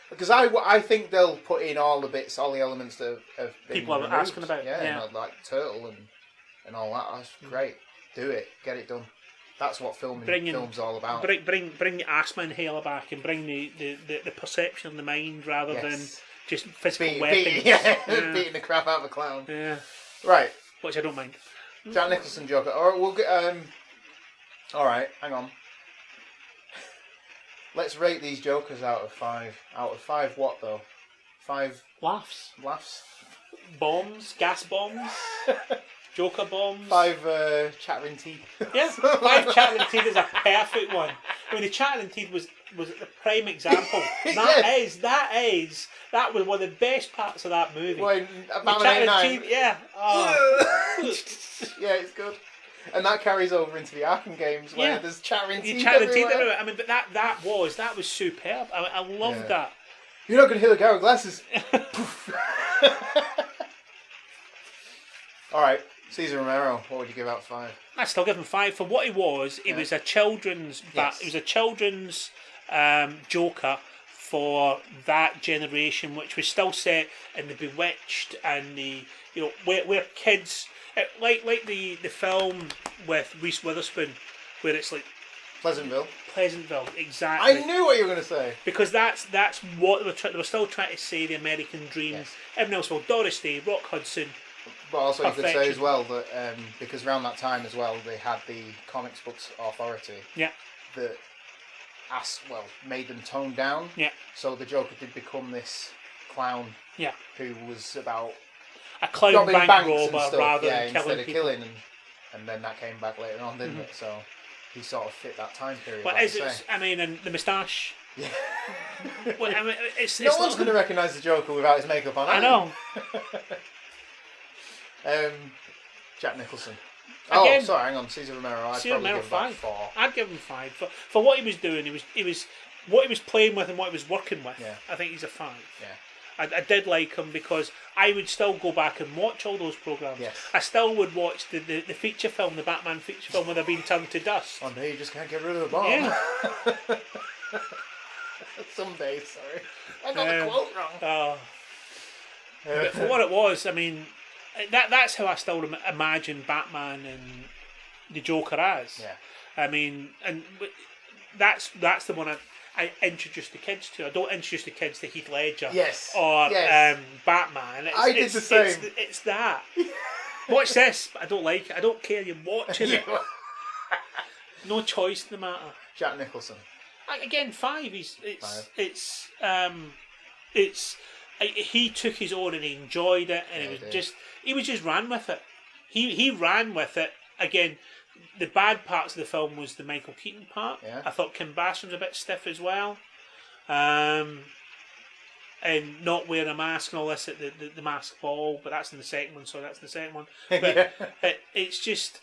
Because I think they'll put in all the bits, all the elements that have been people are asking about. Yeah. Like Turtle and all that. That's great. Do it. Get it done. That's what film's all about. Bring the asthma inhaler back and bring the perception of the mind rather than just physical weapons. Beating the crap out of a clown. Yeah. Right. Which I don't mind. Jack Nicholson Joker. All right, we'll get. All right, hang on. Let's rate these Jokers out of 5. Out of 5 what though? 5 laughs. Laughs. Bombs. Gas bombs. Joker bombs. 5 chattering teeth. Yeah, 5 chattering teeth is a perfect one. I mean, the chattering teeth was the prime example. That was one of the best parts of that movie. When teeth, yeah. Oh. Yeah, it's good. And that carries over into the Arkham games where there's chattering teeth everywhere. I mean, but that was superb. I loved that. You're not going to hear the guy with glasses. All right, Cesar Romero. What would you give out 5? I still give him 5 for what he was. It was a children's. It was a children's Joker for that generation, which was still set in the Bewitched and the where kids like the film with Reese Witherspoon, where it's like Pleasantville, exactly. I knew what you were going to say because that's what they were still trying to say, the American dream. Yes. Everyone else, well, Doris Day, Rock Hudson. But also you could say as well that because around that time as well they had the Comics Books Authority. Yeah. That made them tone down. Yeah. So the Joker did become this clown. Yeah. Who was about a clown bank robber rather than instead of people. killing, and then that came back later on, didn't it? So he sort of fit that time period. But and the moustache. Yeah. Well, I mean, no one's going to recognise the Joker without his makeup on. I know. Jack Nicholson. Again, sorry, hang on. Cesar Romero. I'd probably give him 5. 4. I'd give him 5 for what he was doing. He was what he was playing with and what he was working with. Yeah. I think he's a 5. Yeah. I did like him because I would still go back and watch all those programmes. Yes. I still would watch the feature film, the Batman feature film, where they're being turned to dust. One day you just can't get rid of the bomb. Yeah. Some days, sorry. I got the quote wrong. But for what it was, I mean, that's how I still imagine Batman and the Joker as. Yeah. I mean, and that's the one I introduce the kids to. I don't introduce the kids to Heath Ledger or Batman. I did the same. It's that. Watch this. I don't like it. I don't care. You're watching it. No choice in the matter. Jack Nicholson. Again, 5. He took his own and he enjoyed it, and he just ran with it. He ran with it. Again, the bad parts of the film was the Michael Keaton part. Yeah. I thought Kim Basinger was a bit stiff as well, and not wearing a mask and all this at the mask ball. But that's in the second one, so that's the second one. But it's just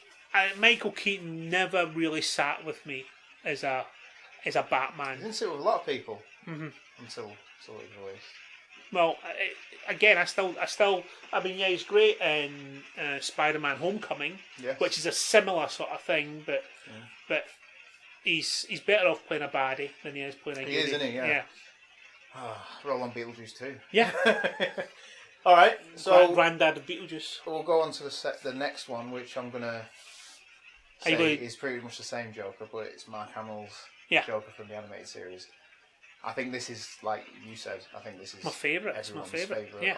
Michael Keaton never really sat with me as a Batman. He didn't sit with a lot of people until it was released. Well, again, I mean, he's great in Spider-Man: Homecoming, which is a similar sort of thing, but he's better off playing a baddie than he is playing a goodie. He is, isn't he? Yeah. Roll on Beetlejuice too. Yeah. All right, so Granddad of Beetlejuice. we'll go on to the next one, which I'm gonna say is pretty much the same Joker, but it's Mark Hamill's Joker from the animated series. I think this is, like you said, I think this is my favourite. It's my favourite. Yeah.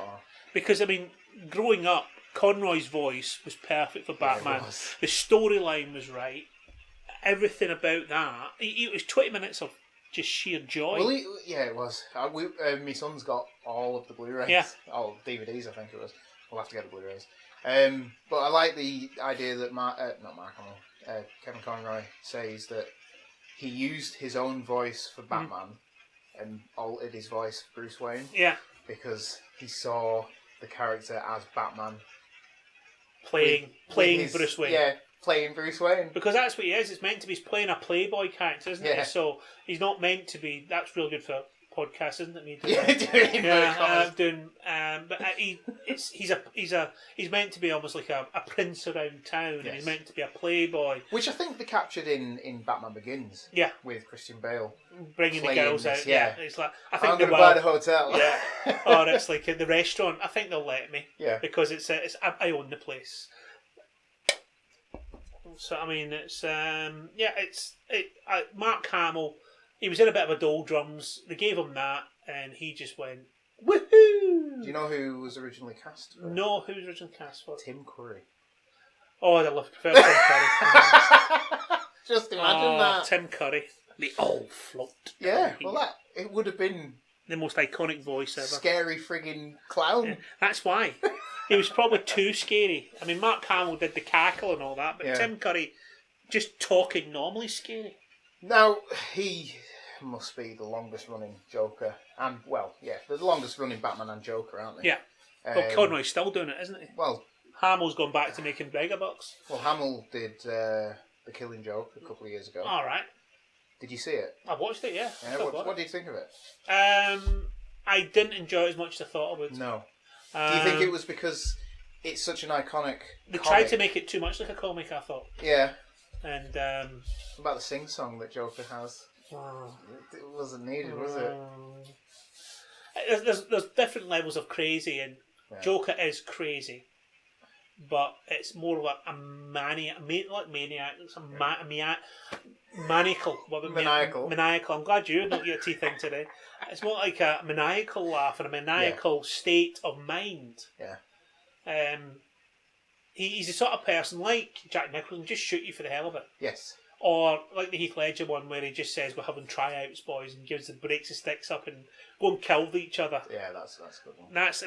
Because, I mean, growing up, Conroy's voice was perfect for Batman. The storyline was right. Everything about that. It was 20 minutes of just sheer joy. Well, it was. My son's got all of the Blu-rays. Yeah. All DVDs, I think it was. We'll have to get the Blu-rays. But I like the idea that Kevin Conroy says that he used his own voice for Batman and altered his voice for Bruce Wayne. Yeah. Because he saw the character as Batman playing Bruce Wayne. Yeah, playing Bruce Wayne. Because that's what he is. It's meant to be playing a playboy character, isn't it? So he's not meant to be. That's real good for podcasts, isn't it? Me but he's meant to be almost like a prince around town, and he's meant to be a playboy, which I think they captured in Batman Begins. Yeah, with Christian Bale bringing the girls out. Yeah, it's like I'm going to buy the hotel. Yeah, or it's like in the restaurant. I think they'll let me. Yeah, because it's I own the place. So I mean, it's Mark Hamill. He was in a bit of a doldrums. They gave him that, and he just went woohoo. Do you know who was originally cast for? No, who was originally cast for? Tim Curry. Oh, I prefer Tim Curry. Just imagine that. Tim Curry, the old float. Yeah, well, it would have been the most iconic voice ever. Scary frigging clown. Yeah, that's why. He was probably too scary. I mean, Mark Hamill did the cackle and all that, but Tim Curry just talking normally scary. Now, he must be the longest running Joker. And, the longest running Batman and Joker, aren't they? Yeah. Well, Conroy's still doing it, isn't he? Well, Hamill's gone back to making mega bucks. Well, Hamill did The Killing Joke a couple of years ago. All right. Did you see it? I watched it, yeah. What did you think of it? I didn't enjoy it as much as I thort I would. No. Do you think it was because it's such an iconic They tried to make it too much like a comic, I thought. Yeah. And what about the sing-song that Joker has? It wasn't needed, was it? There's different levels of crazy, and Joker is crazy, but it's more like a maniac. It's maniacal. Maniacal. I'm glad you not your teeth in today. It's more like a maniacal laugh and a maniacal state of mind. Yeah. He's the sort of person like Jack Nicholson, just shoot you for the hell of it. Yes. Or like the Heath Ledger one where he just says we're having tryouts, boys, and breaks the sticks up and go and kill each other. Yeah, that's a good one. That's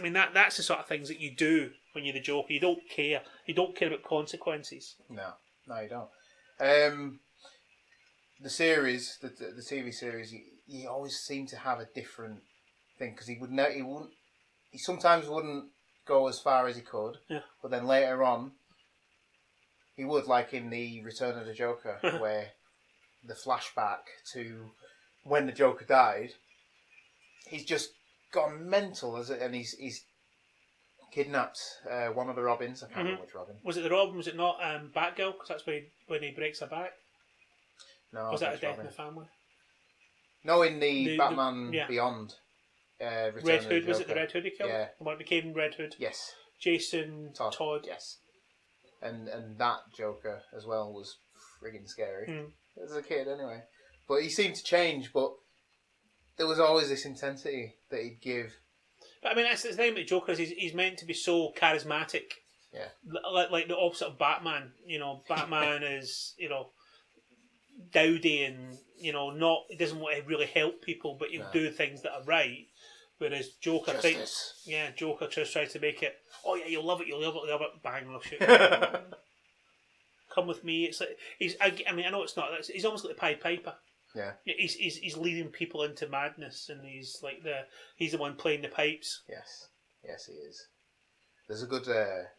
the sort of things that you do when you're the Joker. You don't care. You don't care about consequences. No, you don't. The series, the TV series, he always seemed to have a different thing because he sometimes wouldn't go as far as he could. Yeah. But then later on, he would, like in the Return of the Joker, where the flashback to when the Joker died, he's just gone mental, and he's kidnapped one of the Robins. I can't remember which Robin. Was it the Robin? Was it not Batgirl? Because that's when he breaks her back. No. Was that a death in the family? No, in the Batman Beyond. Red Hood, was it the Red Hood he killed? Yeah. What became Red Hood? Yes. Jason Todd. Yes. And that Joker as well was friggin' scary. As a kid anyway. But he seemed to change, but there was always this intensity that he'd give. But I mean, that's the thing about Joker is he's meant to be so charismatic. Yeah. Like the opposite of Batman. You know, Batman is, dowdy and, he doesn't want to really help people, but he'll do things that are right. Whereas Joker Joker just tries to make it, oh yeah, you'll love it, bang, I'll shoot you. Come with me. It's like I know it's not. He's almost like the Pied Piper. Yeah. He's leading people into madness, and he's the one playing the pipes. Yes, he is. There's a good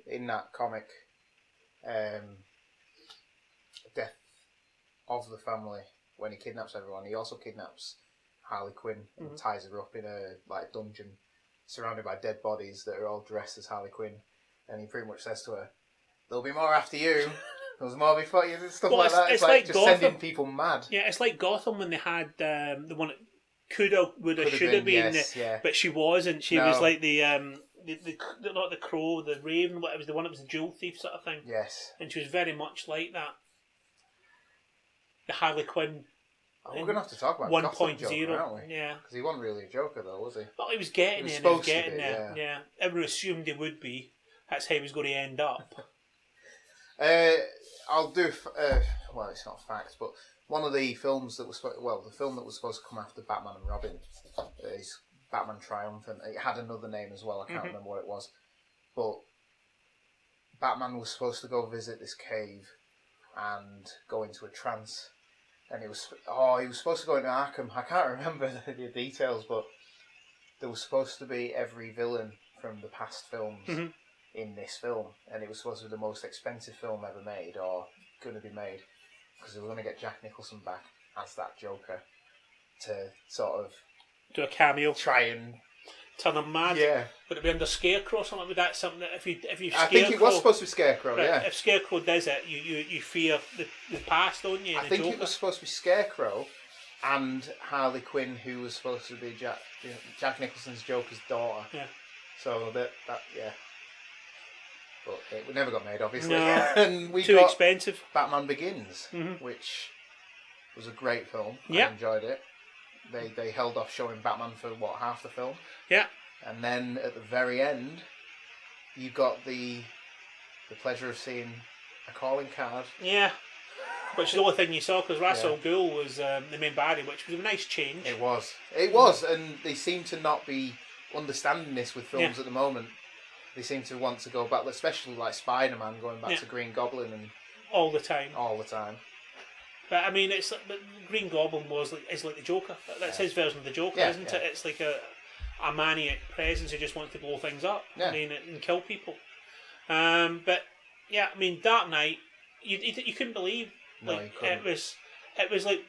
in that comic, death of the family when he kidnaps everyone. He also kidnaps Harley Quinn and ties her up in a dungeon surrounded by dead bodies that are all dressed as Harley Quinn, and he pretty much says to her, "There'll be more after you. There's more before you." Stuff like that. It's like just Gotham. Sending people mad. Yeah, it's like Gotham when they had the one that would have, should have been. Yes, yeah. But she wasn't. She No. was like the not the crow, the raven. What it was, the one that was the jewel thief sort of thing. Yes. And she was very much like that. The Harley Quinn. Oh, we're gonna have to talk about 1.0, aren't we? yeah. Because he wasn't really a Joker, though, was he? Well, he was getting He was there. He was supposed to getting be, there. Yeah. Everyone assumed he would be. That's how he was going to end up. I'll do. Well, it's not facts, but one of the films that was the film that was supposed to come after Batman and Robin is Batman Triumphant. It had another name as well. I can't remember what it was, but Batman was supposed to go visit this cave and go into a trance. And he was supposed to go into Arkham. I can't remember the details, but there was supposed to be every villain from the past films in this film, and it was supposed to be the most expensive film ever made, or going to be made, because they were going to get Jack Nicholson back as that Joker to sort of do a cameo, try and turn him mad. Yeah. Would it be under Scarecrow or something? Would that something that if you I think it was supposed to be Scarecrow. Right, Yeah. If Scarecrow does it, you fear the past, don't you? I think it was supposed to be Scarecrow and Harley Quinn, who was supposed to be Jack Nicholson's Joker's daughter. Yeah. So that yeah. But it never got made, obviously. No. And we Too got expensive. Batman Begins, which was a great film. Yeah. I enjoyed it. They held off showing Batman for half the film. Yeah. And then at the very end, you got the pleasure of seeing a calling card. Yeah. Which is the only thing you saw, because Ra's al Ghul was the main baddie, which was a nice change. It was, and they seem to not be understanding this with films at the moment. They seem to want to go back, especially like Spider-Man, going back to Green Goblin and all the time. But I mean, but Green Goblin is like the Joker. That's his version of the Joker, isn't it? It's like a maniac presence who just wants to blow things up. Yeah. I mean, and kill people. But yeah, I mean, Dark Knight, you couldn't believe. No, like you couldn't. It was like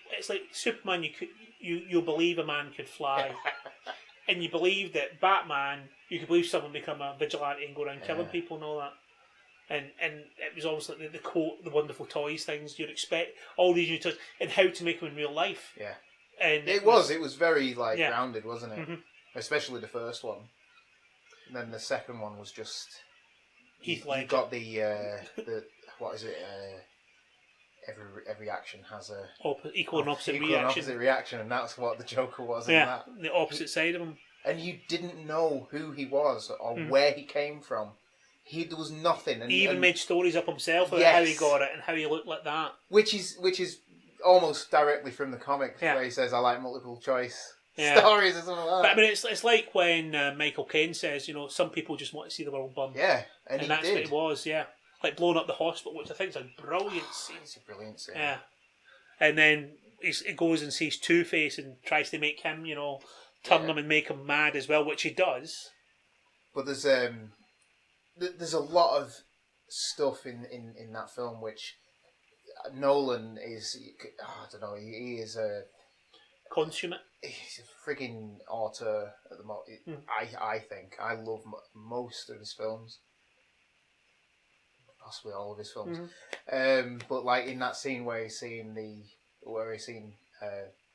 Superman. You believe a man could fly, and you believe that Batman. You could believe someone become a vigilante and go around killing people and all that. And it was almost like the wonderful toys things you'd expect, all these new toys, and how to make them in real life. Yeah. And it was very grounded, wasn't it? Mm-hmm. Especially the first one. And then the second one was just Heath Ledger. You got the what is it? Every action has a equal and opposite reaction, and that's what the Joker was in that. The opposite side of him. And you didn't know who he was or where he came from. There was nothing. And, he even made stories up himself about how he got it and how he looked like that. Which is almost directly from the comics, where he says, "I like multiple choice stories" or something like that. But I mean, it's like when Michael Caine says, some people just want to see the world burn. Yeah, and that's did. what it was. Yeah, like blowing up the hospital, which I think is a brilliant scene. It's a brilliant scene. Yeah, and then he goes and sees Two-Face and tries to make him, turn him and make him mad as well, which he does. But there's a lot of stuff in that film which Nolan is. I don't know. He is a consummate. He's a frigging auteur at the moment. I think I love most of his films, possibly all of his films. But like in that scene where he's seen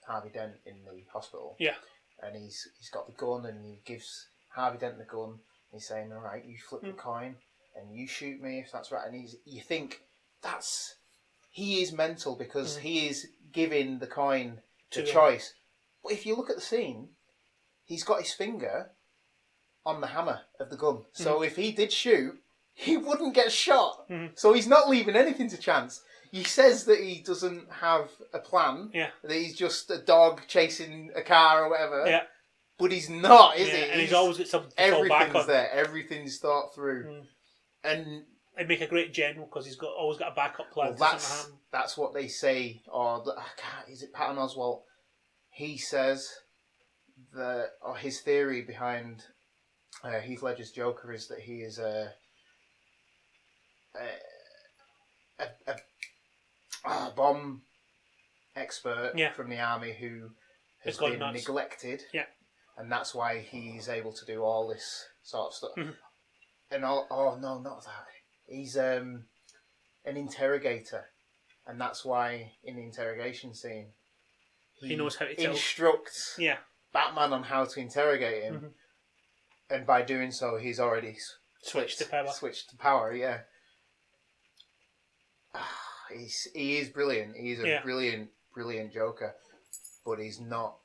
Harvey Dent in the hospital. Yeah. And he's got the gun, and he gives Harvey Dent the gun. And he's saying, "All right, you flip the coin, and you shoot me if that's right." And you think he is mental because he is giving the coin the choice. But if you look at the scene, he's got his finger on the hammer of the gun. So if he did shoot, he wouldn't get shot. So he's not leaving anything to chance. He says that he doesn't have a plan. Yeah. That he's just a dog chasing a car or whatever. Yeah. But he's not, is he? And he's always got something to fall back on. Everything's there. Everything's thought through. And he'd make a great general because he's always got a backup plan. Well, that's what they say. Or is it Patton Oswalt? He says that, or his theory behind Heath Ledger's Joker is that he is a bomb expert from the army who has been neglected. Yeah. And that's why he's able to do all this sort of stuff. And no, not that. He's an interrogator, and that's why in the interrogation scene he knows how to instructs Batman on how to interrogate him, and by doing so, he's already Switched to power. Switched to power, yeah. He is brilliant. He's a brilliant Joker, but he's not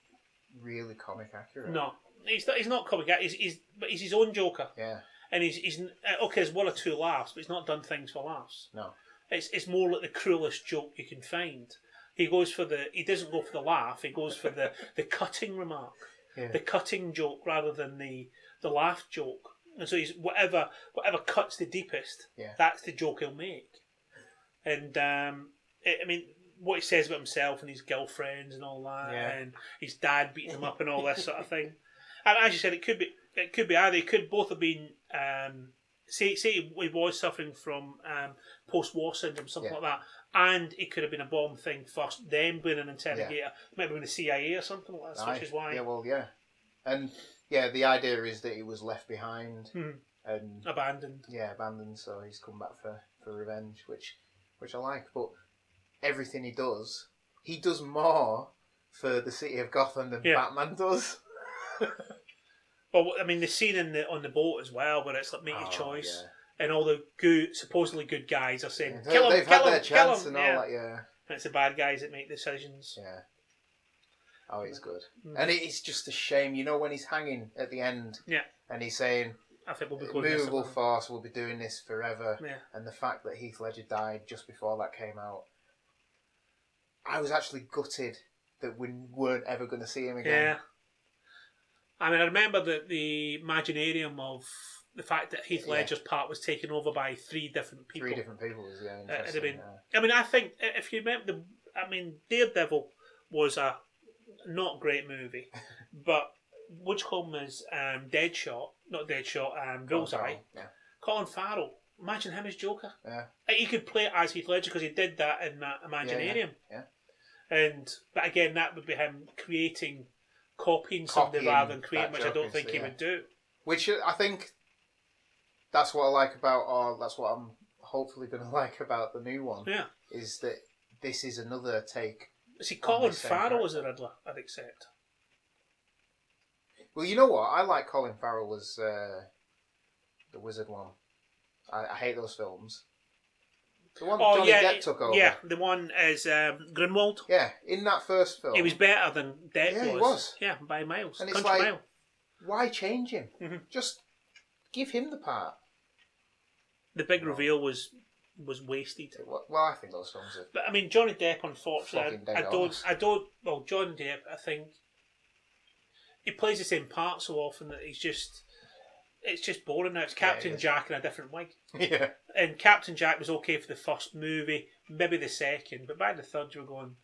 really comic accurate. No, he's not comic. But he's his own Joker. Yeah. And he's okay. There's one or two laughs, but he's not done things for laughs. No. It's more like the cruelest joke you can find. He doesn't go for the laugh. He goes for the cutting remark, the cutting joke rather than the laugh joke. And so he's whatever cuts the deepest. Yeah. That's the joke he'll make. And I mean, what he says about himself and his girlfriends and all that, and his dad beating him up and all this sort of thing. And as you said, it could be either. It could both have been. Say he was suffering from post-war syndrome, something like that, and it could have been a bomb thing first, then been an interrogator, maybe been the CIA or something like that. Which is why. And the idea is that he was left behind and abandoned. Yeah, abandoned. So he's come back for revenge, which I like. But everything he does more for the city of Gotham than Batman does. Well, I mean, the scene on the boat as well, where it's like make your choice, and all the supposedly good guys are saying, "Kill him, they've kill had him, their kill chance him." and all that. Yeah, and it's the bad guys that make decisions. Yeah. Oh, it's good, and it's just a shame, when he's hanging at the end, and he's saying, "I think we'll be going movable force. We'll be doing this forever." Yeah. And the fact that Heath Ledger died just before that came out, I was actually gutted that we weren't ever going to see him again. Yeah. I mean, I remember the Imaginarium of the fact that Heath Ledger's part was taken over by three different people. Interesting. I mean, I think if you remember, Daredevil was a not great movie, but what you call him is Bullseye. Colin Farrell. Imagine him as Joker. Yeah. He could play it as Heath Ledger because he did that in that Imaginarium. But again, that would be him copying somebody rather than creating, which I don't think he would do. Which I think that's what I like about, or that's what I'm hopefully going to like about the new one. Yeah. Is that this is another take. See, Colin Farrell as the Riddler, I'd accept. Well, you know what? I like Colin Farrell as the Wizard one. I hate those films. The one Johnny Depp took over. Yeah, the one is Grindelwald. Yeah, in that first film. He was better than Depp was. He was. Yeah, by miles. And it's like, mile. Why change him? Mm-hmm. Just give him the part. The big reveal was wasted. Well, I think those films are... But, I mean, Johnny Depp, unfortunately, Johnny Depp, I think, he plays the same part so often that it's just boring now. It's Captain Jack in a different wig. Yeah. And Captain Jack was okay for the first movie, maybe the second, but by the third you were going,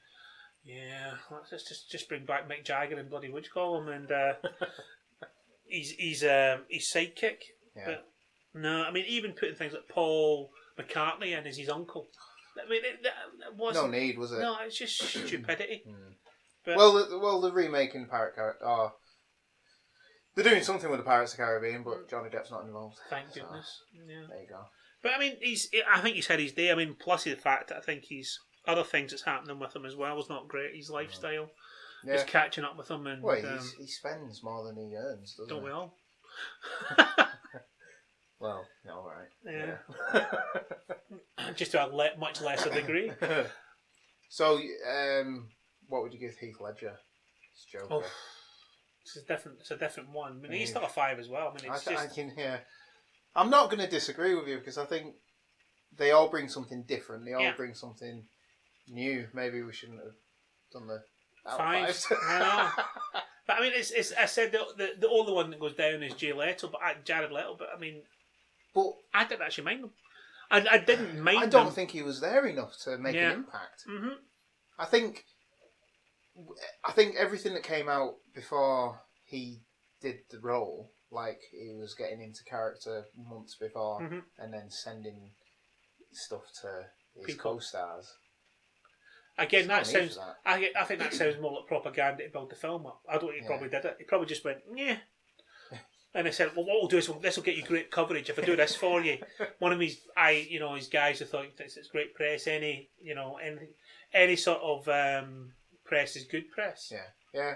let's just bring back Mick Jagger and bloody what you call him, and he's sidekick. Yeah. But no, I mean even putting things like Paul McCartney in as his uncle. I mean it wasn't. No need, was it? No, it's just stupidity. But, well, the remaking Pirate Caribbean. They're doing something with the Pirates of the Caribbean, but Johnny Depp's not involved. Thank goodness. Yeah. There you go. But I mean, I think he's had his day. I mean, plus the fact that I think he's other things that's happening with him as well is not great. His lifestyle is catching up with him, and he spends more than he earns, doesn't he? Don't we all? Well, all right. Yeah. Just to a much lesser degree. So, what would you give Heath Ledger as Joker? Oh. It's a different one. I mean, he's still a 5 as well. I mean, I'm not going to disagree with you because I think they all bring something different. They all bring something new. Maybe we shouldn't have done the 5. I know. But I mean, it's I said the only one that goes down is Jared Leto. But I mean, I didn't actually mind him. I didn't mind him. I don't think he was there enough to make an impact. Mm-hmm. I think everything that came out before he did the role, like he was getting into character months before and then sending stuff to his co-stars. Again, that sounds. I think that sounds more like propaganda to build the film up. I don't think he probably did it. He probably just went, yeah. And they said, well, what we'll do is this will get you great coverage if I do this for you. One of his guys who thought it's great press. Any sort of press is good press. Yeah.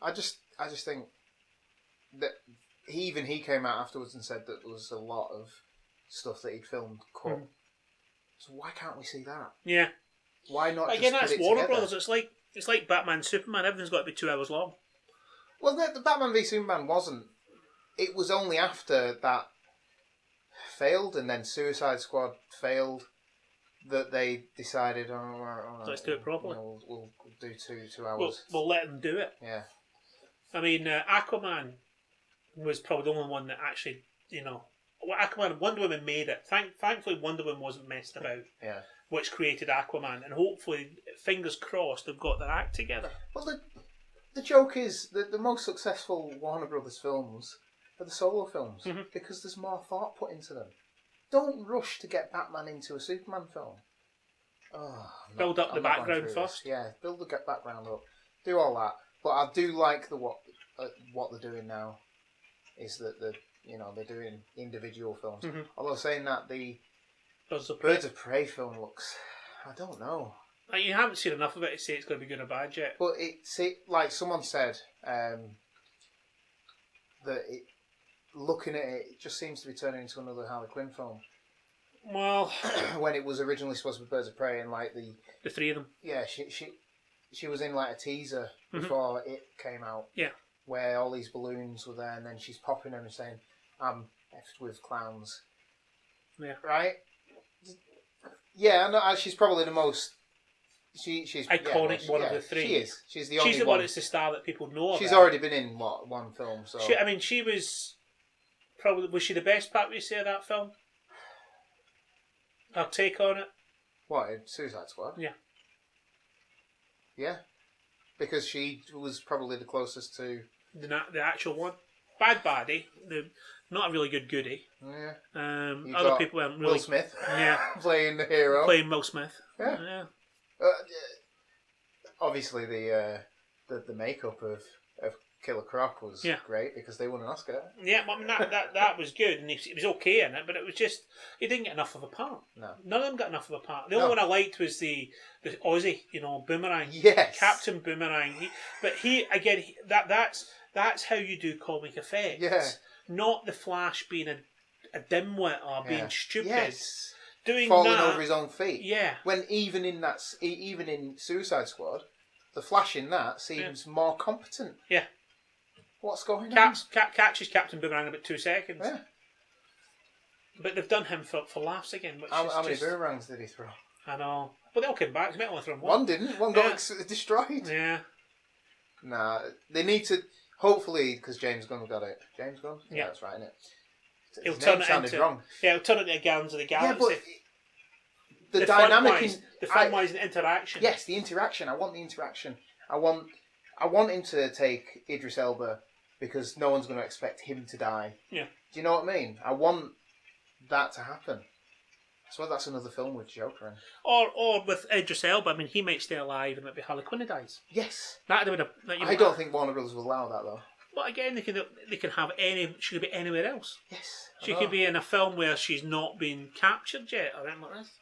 I just think that he came out afterwards and said that there was a lot of stuff that he'd filmed cut. So why can't we see that? Yeah. Why not? Again, just that's put it Warner together? Brothers. It's like Batman, Superman. Everything's got to be 2 hours long. Well, the Batman v Superman wasn't. It was only after that failed and then Suicide Squad failed that they decided, all right, Let's do it properly. We'll do 2 hours. We'll let them do it. Yeah. I mean, Aquaman was probably the only one that actually, Aquaman, Wonder Woman made it. Thankfully, Wonder Woman wasn't messed about. Yeah. Which created Aquaman, and hopefully, fingers crossed, they've got their act together. Well, the joke is that the most successful Warner Brothers films are the solo films because there's more thought put into them. Don't rush to get Batman into a Superman film. Build up the background first. Yeah, build the background up. Do all that. But I do like what they're doing now is that they're doing individual films. Although saying that the Birds of Prey film looks, I don't know. You haven't seen enough of it to say it's going to be good or bad yet. But like someone said, that looking at it, it just seems to be turning into another Harley Quinn film. Well, when it was originally supposed to be Birds of Prey, and like the 3 of them. Yeah, she was in like a teaser before it came out. Yeah. Where all these balloons were there, and then she's popping them and saying, "I'm effed with clowns." Yeah. Right. Yeah, and she's probably the most. She's iconic one of the 3. She is. She's the only She's the one that's the star that people know. She's already been in one film. So she was probably the best part? Would you say of that film? Our take on it. What, in Suicide Squad? Yeah. Yeah, because she was probably the closest to the actual one. Bad baddie, not a really good goodie. Yeah. Other people weren't really. Will Smith. Yeah. Playing the hero. Playing Will Smith. Yeah. Obviously, the makeup of Killer Croc was great because they won an Oscar. Yeah, I mean, that was good, and it was okay in it, but it was just he didn't get enough of a part. No, none of them got enough of a part. The only one I liked was the Aussie, Boomerang. Yes, Captain Boomerang. That's how you do comic effects. Yeah, not the Flash being a dimwit or being stupid. Yes, falling over his own feet. Yeah, when even in Suicide Squad, the Flash in that seems more competent. Yeah. What's going on? Catches Captain Boomerang in about 2 seconds. Yeah. But they've done him for laughs again. How many boomerangs did he throw? I know. But they all came back. They might only throw one. One didn't. One got destroyed. Yeah. Nah, they need to... Hopefully, because James Gunn got it. James Gunn? Yeah, that's right, isn't it? He'll turn it into... wrong. Yeah, he'll turn it into Guardians of the Galaxy. Yeah, but... The dynamic... The fun-wise and interaction. Yes, the interaction. I want the interaction. I want him to take Idris Elba because no one's going to expect him to die. Yeah. Do you know what I mean? I want that to happen. I swear that's another film with Joker in. Or with Idris Elba, I mean, he might stay alive and maybe Harley Quinn dies. Yes. I don't think Warner Brothers will allow that, though. But again, they can have she could be anywhere else. Yes. She could be in a film where she's not been captured yet, or anything like this.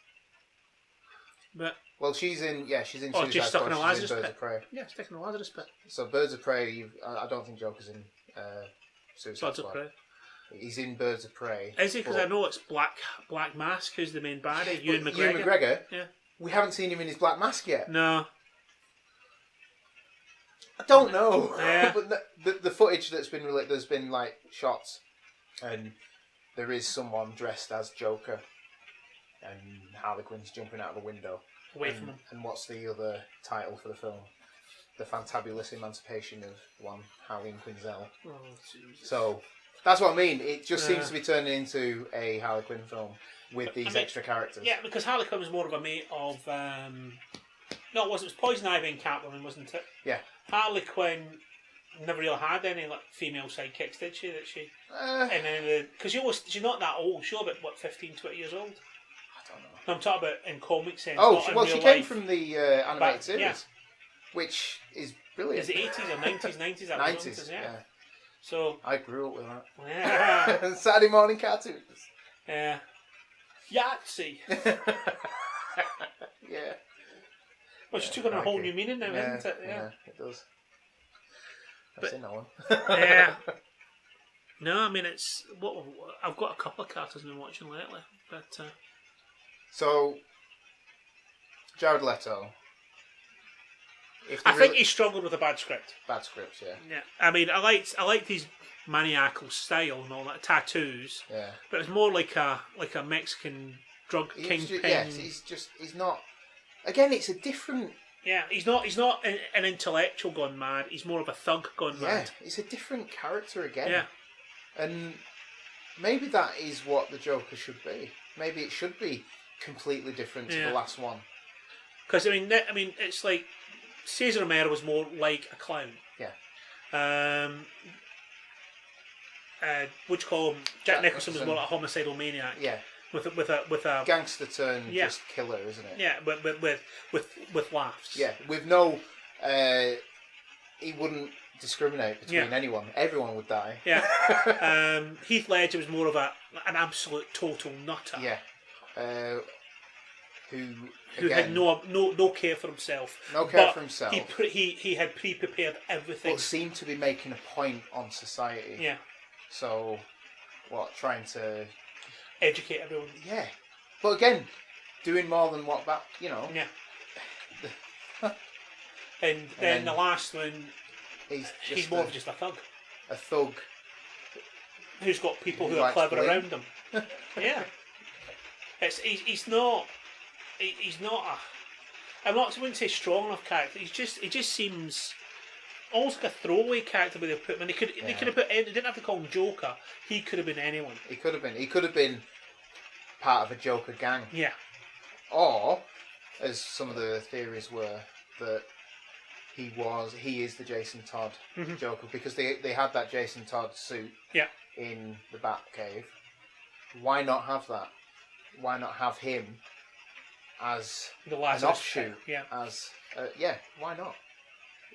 But... Well, she's in Suicide Squad. She's stuck in a Lazarus Birds pit. Of Prey. Yeah, stuck in a Lazarus pit. So Birds of Prey, I don't think Joker's in Suicide Squad. Birds of Prey. He's in Birds of Prey. Is he? Because I know it's Black Mask, who's the main baddie, Ewan McGregor. Ewan McGregor? Yeah. We haven't seen him in his black mask yet. No. I don't know. Yeah. But the footage that's been released, there's been like shots, and there is someone dressed as Joker, and Harley Quinn's jumping out of a window. Away from him. And what's the other title for the film? The Fantabulous Emancipation of one Harley Quinzel. Oh, Jesus. So that's what I mean. It just seems to be turning into a Harley Quinn film with these extra characters. Yeah, because Harley Quinn was more of a mate of. No, it wasn't. It was Poison Ivy and Catwoman, wasn't it? Yeah. Harley Quinn never really had any female sidekicks, did she? Because she's not that old. She's about 15, 20 years old. I don't know. No, I'm talking about in comic sense. She came from the animated series, which is brilliant. Is it 80s or 90s? 90s, yeah. So I grew up with that. Yeah. Saturday morning cartoons. Yeah. Yahtzee. Yeah. Well, she took on a whole new meaning now, isn't it? Yeah, it does. I've seen that one. Yeah. No, I mean it's what I've got a couple of cartoons I've been watching lately, but So, Jared Leto. I think he struggled with a bad script. Bad scripts, yeah. Yeah, I mean I liked his maniacal style and all that tattoos. Yeah. But it was more like a Mexican drug kingpin. Yes, he's not. Again, it's a different. Yeah, he's not an intellectual gone mad. He's more of a thug gone mad. Yeah, it's a different character again. Yeah. And maybe that is what the Joker should be. Maybe it should be completely different to the last one. Because I mean, it's like Cesar Romero was more like a clown. Yeah. What do you call him? Jack Nicholson was more like a homicidal maniac. Yeah. With a gangster turn just killer, isn't it? Yeah, but with laughs. Yeah, with no. He wouldn't discriminate between anyone. Everyone would die. Yeah. Heath Ledger was more of an absolute total nutter. Yeah. Who had no care for himself. No care for himself. He had pre-prepared everything. But seemed to be making a point on society. Yeah. So, trying to educate everyone. Yeah. But again, doing more than what that, Yeah. and then the last one, he's more of just a thug. A thug. Who's got people who are clever around him. Yeah. He's not I wouldn't say strong enough character. He just seems almost like a throwaway character where they put him. And they could have put. They didn't have to call him Joker. He could have been anyone. He could have been part of a Joker gang. Yeah. Or, as some of the theories were, that he is the Jason Todd Joker, because they had that Jason Todd suit. Yeah. In the Batcave. Why not have that? Why not have him as an offshoot? Yeah. Why not?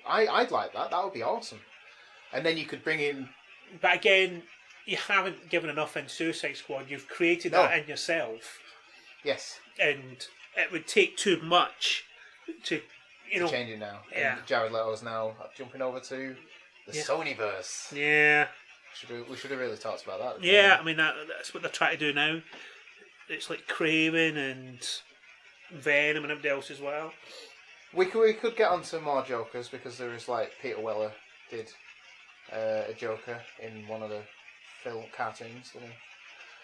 I'd like that. That would be awesome. And then you could bring in. But again, you haven't given enough in Suicide Squad. You've created that in yourself. Yes. And it would take too much to change it now. Yeah. And Jared Leto's now jumping over to the Sonyverse. Yeah. We should have really talked about that. Yeah, I mean that's what they're trying to do now. It's like Craven and Venom and everybody else as well. We could get on to more Jokers, because there is Peter Weller did a Joker in one of the film cartoons, didn't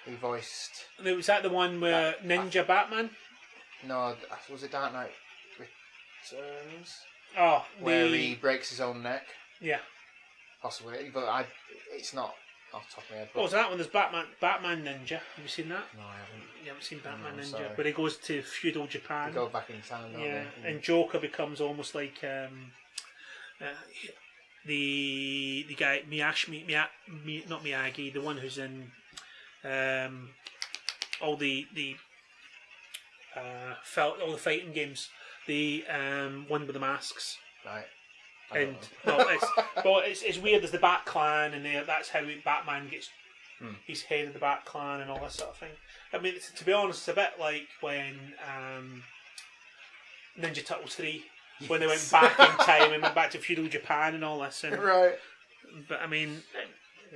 he? He voiced. Was that the one where Ninja Batman? No, was it Dark Knight Returns? Oh, where he breaks his own neck. Yeah. Possibly, but it's not off the top of my head. What was that one? There's Batman Ninja. Have you seen that? No, I haven't. You haven't seen Batman Ninja? Sorry. Where he goes to feudal Japan. They go back in time, don't they? And Joker becomes almost like the guy not Miyagi, the one who's in all the fighting games, the one with the masks. Right. And it's weird. There's the Bat Clan, and that's how Batman gets. He's head of the Bat Clan and all that sort of thing. I mean, to be honest, it's a bit like when Ninja Turtles 3, when they went back in time and went back to feudal Japan and all this. And, right. But I mean,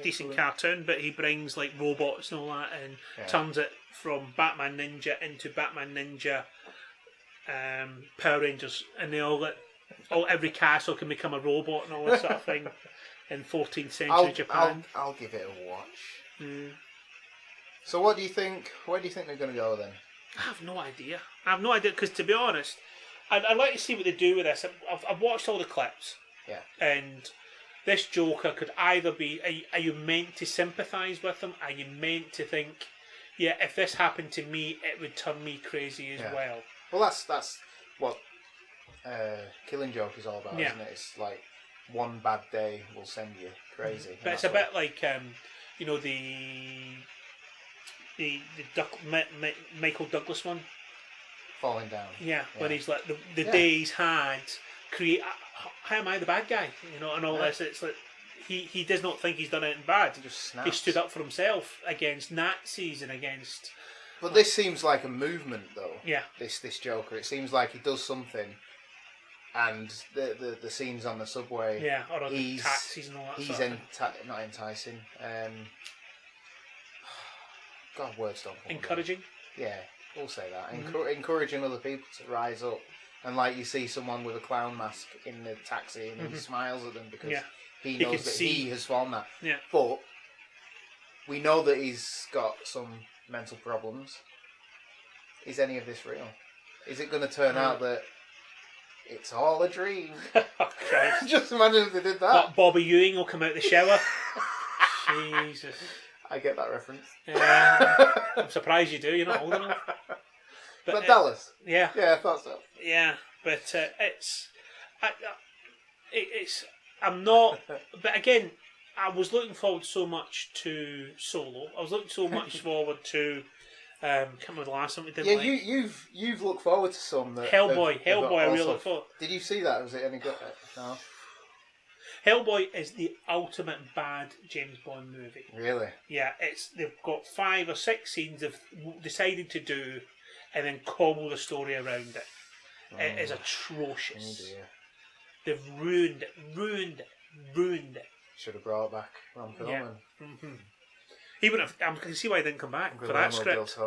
decent cartoon. But he brings robots and all that, and turns it from Batman Ninja into Batman Ninja Power Rangers, and they all get. Every castle can become a robot and all that sort of thing in 14th century Japan. I'll give it a watch. So what do you think? Where do you think they're going to go then? I have no idea. Because to be honest, I'd like to see what they do with this. I've watched all the clips. Yeah. And this Joker could either be: are you meant to sympathise with him? Are you meant to think, yeah, if this happened to me, it would turn me crazy as well? Well, that's what Killing Joke is all about, isn't it? It's like one bad day will send you crazy. But it's a bit like the Michael Douglas one. Falling Down. Yeah, when he's like the day he's had, how am I the bad guy? And all this. It's like he does not think he's done anything bad. He just snaps. He stood up for himself against Nazis and against. But this seems like a movement, though. Yeah. This Joker. It seems like he does something, and the scenes on the subway. Yeah, or on the taxis and all that. He's not enticing. God, words don't come. Encouraging. Yeah, we'll say that. Encouraging other people to rise up, and like you see someone with a clown mask in the taxi, and he smiles at them because he knows that he has formed that. Yeah. But we know that he's got some mental problems. Is any of this real? Is it going to turn out that it's all a dream? Oh, Christ. Just imagine if they did that. But Bobby Ewing will come out of the shower. Jesus. I get that reference. I'm surprised you do. You're not old enough. But Dallas. Yeah. Yeah, I thought so. Yeah, but I'm not. But again, I was looking forward so much to Solo. I was looking so much forward to. Can't remember the last one we did. Yeah, you've looked forward to some. Hellboy. I really look forward. Did you see that? Was it any good? No. Hellboy is the ultimate bad James Bond movie. Really? Yeah, they've got 5 or 6 scenes they've decided to do, and then cobble the story around it. It is atrocious. Oh dear. They've ruined it. Should have brought it back. Ron Perlman. Yeah. He would have. I can see why he didn't come back for that script.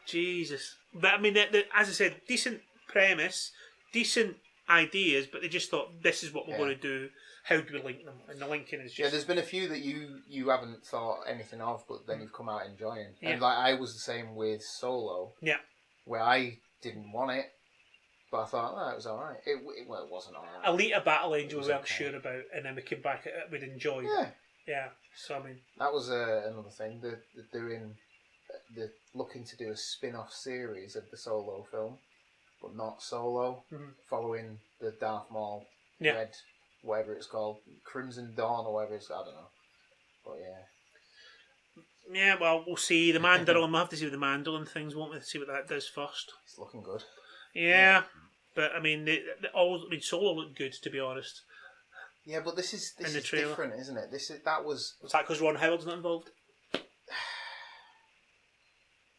Jesus, but I mean, as I said, decent premise, decent ideas, but they just thought this is what we're going to do. How do we link them? And the linking is just there's been a few that you haven't thought anything of, but then you've come out enjoying. Yeah. And like I was the same with Solo. Yeah, where I didn't want it, but I thought it was all right. It wasn't all right. Alita Battle Angel we weren't sure about, and then we came back at it. We'd enjoyed. Yeah. So I mean, that was another thing. They're looking to do a spin-off series of the Solo film, but not Solo, following the Darth Maul Red, whatever it's called, Crimson Dawn or whatever it's. I don't know, but yeah. Yeah, well, we'll see. The Mandalorian, we'll have to see with the Mandalorian things, won't we? See what that does first. It's looking good. Yeah. But I mean, Solo looked good, to be honest. Yeah, but this is different, isn't it? Was that because Ron Howard's not involved?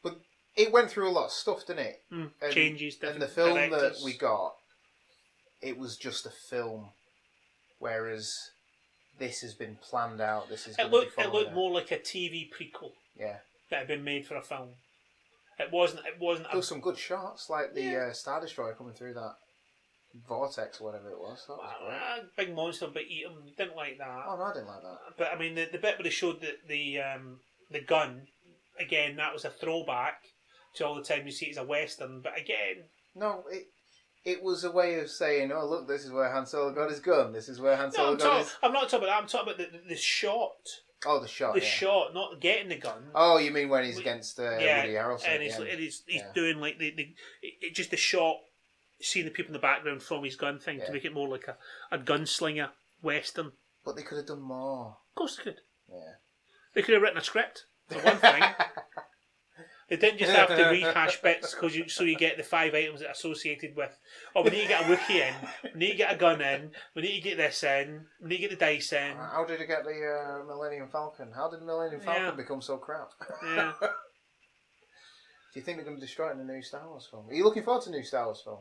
But it went through a lot of stuff, didn't it? Changes, and the film that we got, it was just a film, whereas this has been planned out. It looked more like a TV prequel. Yeah, that had been made for a film. It wasn't. There was some good shots, like the Star Destroyer coming through that vortex or whatever it was. That was great. Big monster, but eat 'em. Didn't like that. Oh no, I didn't like that. But I mean, the bit where they showed the gun again, that was a throwback to all the time you see it as a western. But again, no, it was a way of saying, oh look, this is where Han Solo got his gun. This is where Han Solo got his. I'm not talking about that. I'm talking about the shot. Oh, the shot. The shot, not getting the gun. Oh, you mean when he's against Woody Harrelson? And he's doing like just the shot, seeing the people in the background from his gun thing to make it more like a gunslinger western. But they could have done more. Of course they could. Yeah. They could have written a script for one thing. They didn't just have to rehash bits so you get the 5 items that are associated with. Oh, we need to get a Wookiee in. We need to get a gun in. We need to get this in. We need to get the dice in. How did it get the Millennium Falcon? How did Millennium Falcon become so crap? Yeah. Do you think they're going to destroy it in the new Star Wars film? Are you looking forward to the new Star Wars film?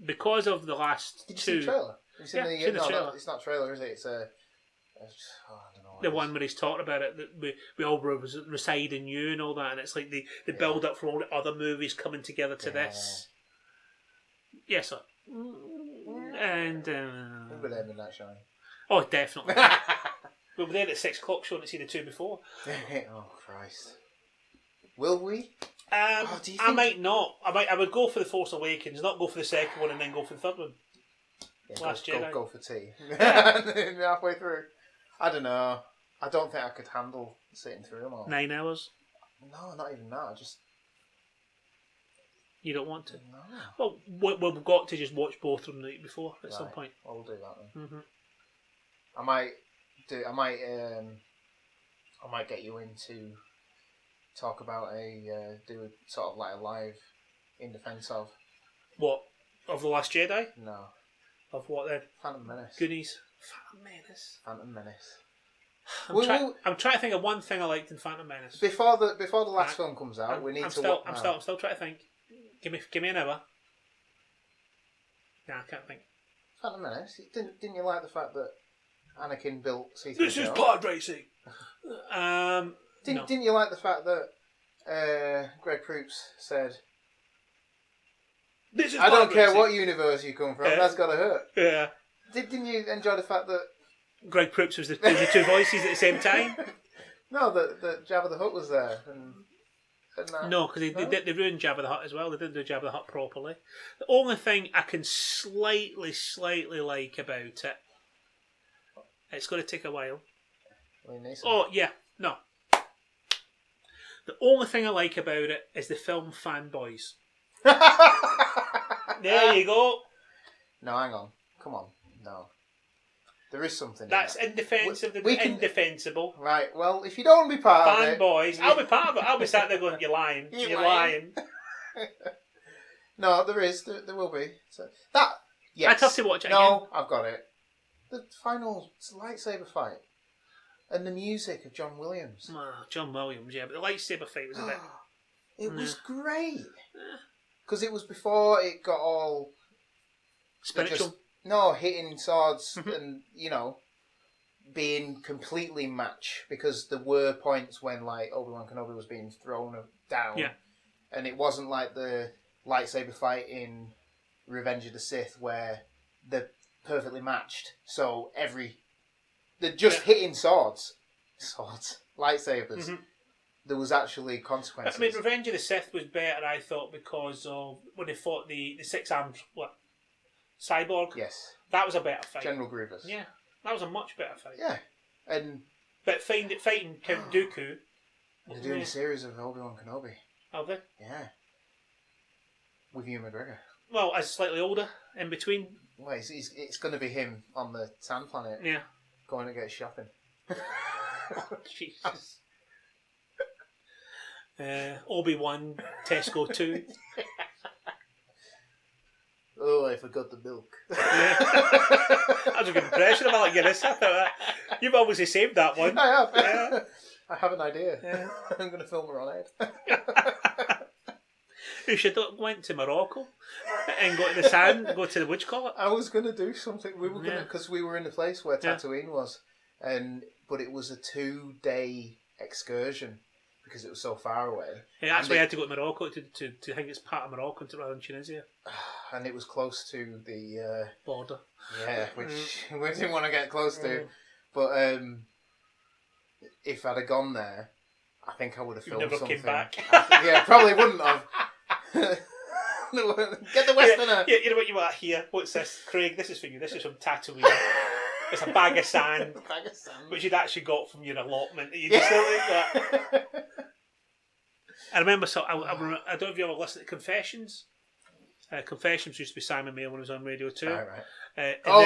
Because of the last Did you two. see the trailer? Have you seen the trailer. It's not a trailer, is it? It's a. I don't know. The one where he's talking about it, that we all reside in you and all that, and it's like the build up for all the other movies coming together to this. Yes, sir. And we'll be there in that shine. Oh, definitely. We'll be there at 6 o'clock showing to see the two before. Oh Christ! Will we? Do you think... I might not. I would go for the Force Awakens, not go for the second one and then go for the third one. Yeah, Last Jedi. Go for tea. Halfway through. I don't know. I don't think I could handle sitting through them all. 9 hours? No, not even that. You don't want to? No. Well, we've got to just watch both of them the night before at some point. Well, we'll do that then. Mm-hmm. I might get you in to talk about do a sort of like a live in defence of. What? Of The Last Jedi? No. Of what then? Phantom Menace. Goonies. Phantom Menace. I'm trying to think of one thing I liked in Phantom Menace. Before the last film comes out, we need to. I'm still trying to think. Give me an hour. Yeah, I can't think. Phantom Menace. Didn't you like the fact that Anakin built C-3PO? This is pod racing. Didn't you like the fact that Greg Proops said, This is I don't pod care racing. what universe you come from, that's got to hurt. Yeah. Didn't you enjoy the fact that... Greg Proops was the two voices at the same time? No, that Jabba the Hutt was there. And No, because they ruined Jabba the Hutt as well. They didn't do Jabba the Hutt properly. The only thing I can slightly like about it, it's going to take a while. Oh, yeah, no. The only thing I like about it is the film Fanboys. There you go. No, hang on. Come on. No. There is something That's in in defence of the indefensible. Right, well, if you don't want to be part of it... Fanboys. I'll be part of it. I'll be sat there going, you're lying. You're lying. No, there is. There will be. So, that... Yes. I'd have to watch it again. No, I've got it. The final lightsaber fight. And the music of John Williams. Oh, John Williams, yeah. But the lightsaber fight was a bit... It was great. Because it was before it got all... Spiritual. Hitting swords and, being completely match. Because there were points when, like, Obi-Wan Kenobi was being thrown down. Yeah. And it wasn't like the lightsaber fight in Revenge of the Sith where they're perfectly matched. So they're just hitting lightsabers. Mm-hmm. There was actually consequences. I mean, Revenge of the Sith was better, I thought, because of when they fought the six-armed cyborg. Yes. That was a better fight. General Grievous. Yeah, that was a much better fight. Yeah. But fighting Count Dooku... They're doing a series of Obi-Wan Kenobi. Are they? Yeah. With Ewan McGregor. Well, as slightly older, in between. Well, it's going to be him on the sand planet. Yeah. Going to get shopping. Oh, Jesus. Obi-Wan, Tesco 2. Oh, I forgot the milk. Yeah. That was a good impression of Alec Guinness. I thought that. You've obviously saved that one. I have. Yeah. I have an idea. Yeah. I'm going to film her on it. You should have went to Morocco and go to the sand, go to the, what do you call it? I was going to do something. We were going to, because we were in the place where Tatooine was, but it was a 2-day excursion because it was so far away. Yeah, that's why I had to go to Morocco to think it's part of Morocco rather than Tunisia. And it was close to the border. Yeah, which we didn't want to get close to. But if I'd have gone there, I think I would have filmed never something. Came back. Yeah, probably wouldn't have. Get the Westerner. Yeah, you know what you are here. What's this, Craig? This is for you. This is from Tatooine. It's a bag of sand, which you'd actually got from your allotment. You just like that. I remember. So I don't know if you ever listened to Confessions. Confessions used to be Simon Mail when he was on Radio 2. Right.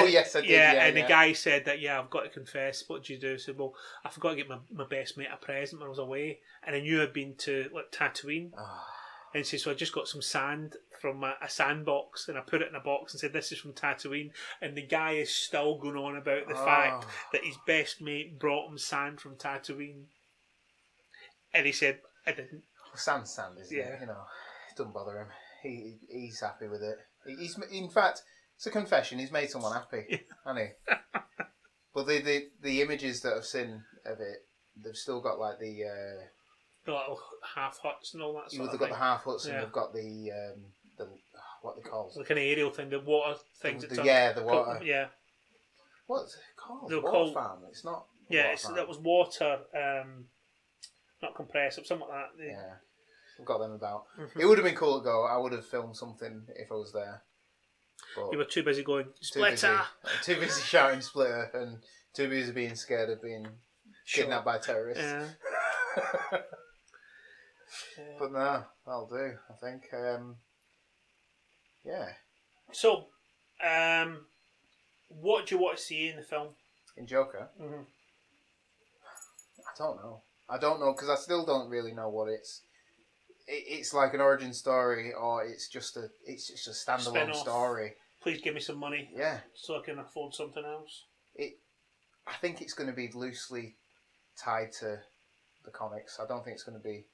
Yes, I did. Yeah, and the guy said that, I've got to confess. What did you do? I said, well, I forgot to get my best mate a present when I was away. And I knew I'd been to Tatooine. Oh. And he said, so I just got some sand from a sandbox and I put it in a box and said, this is from Tatooine. And the guy is still going on about the fact that his best mate brought him sand from Tatooine. And he said, I didn't. Sand's sand, isn't it? It doesn't bother him. He's happy with it. In fact, it's a confession. He's made someone happy, hasn't he? But the images that I've seen of it, they've still got like the little half huts and all that sort of thing. They've got the half huts and they've got the what they call the kind of aerial thing, the water things. The water. Yeah. What's it called? They're water called, farm. It's not. Yeah, that was water, not compressor, something like that. Yeah. I've got them about. Mm-hmm. It would have been cool to go. I would have filmed something if I was there. But you were too busy going, Splitter! Too busy shouting Splitter and too busy being scared of being kidnapped by terrorists. Yeah. But no, that'll do, I think. Yeah. So, what do you want to see in the film? In Joker? Mm-hmm. I don't know because I still don't really know what it's like an origin story or it's just a standalone Spin-off. Story. Please give me some money. Yeah. So I can afford something else. I think it's going to be loosely tied to the comics. I don't think it's going to be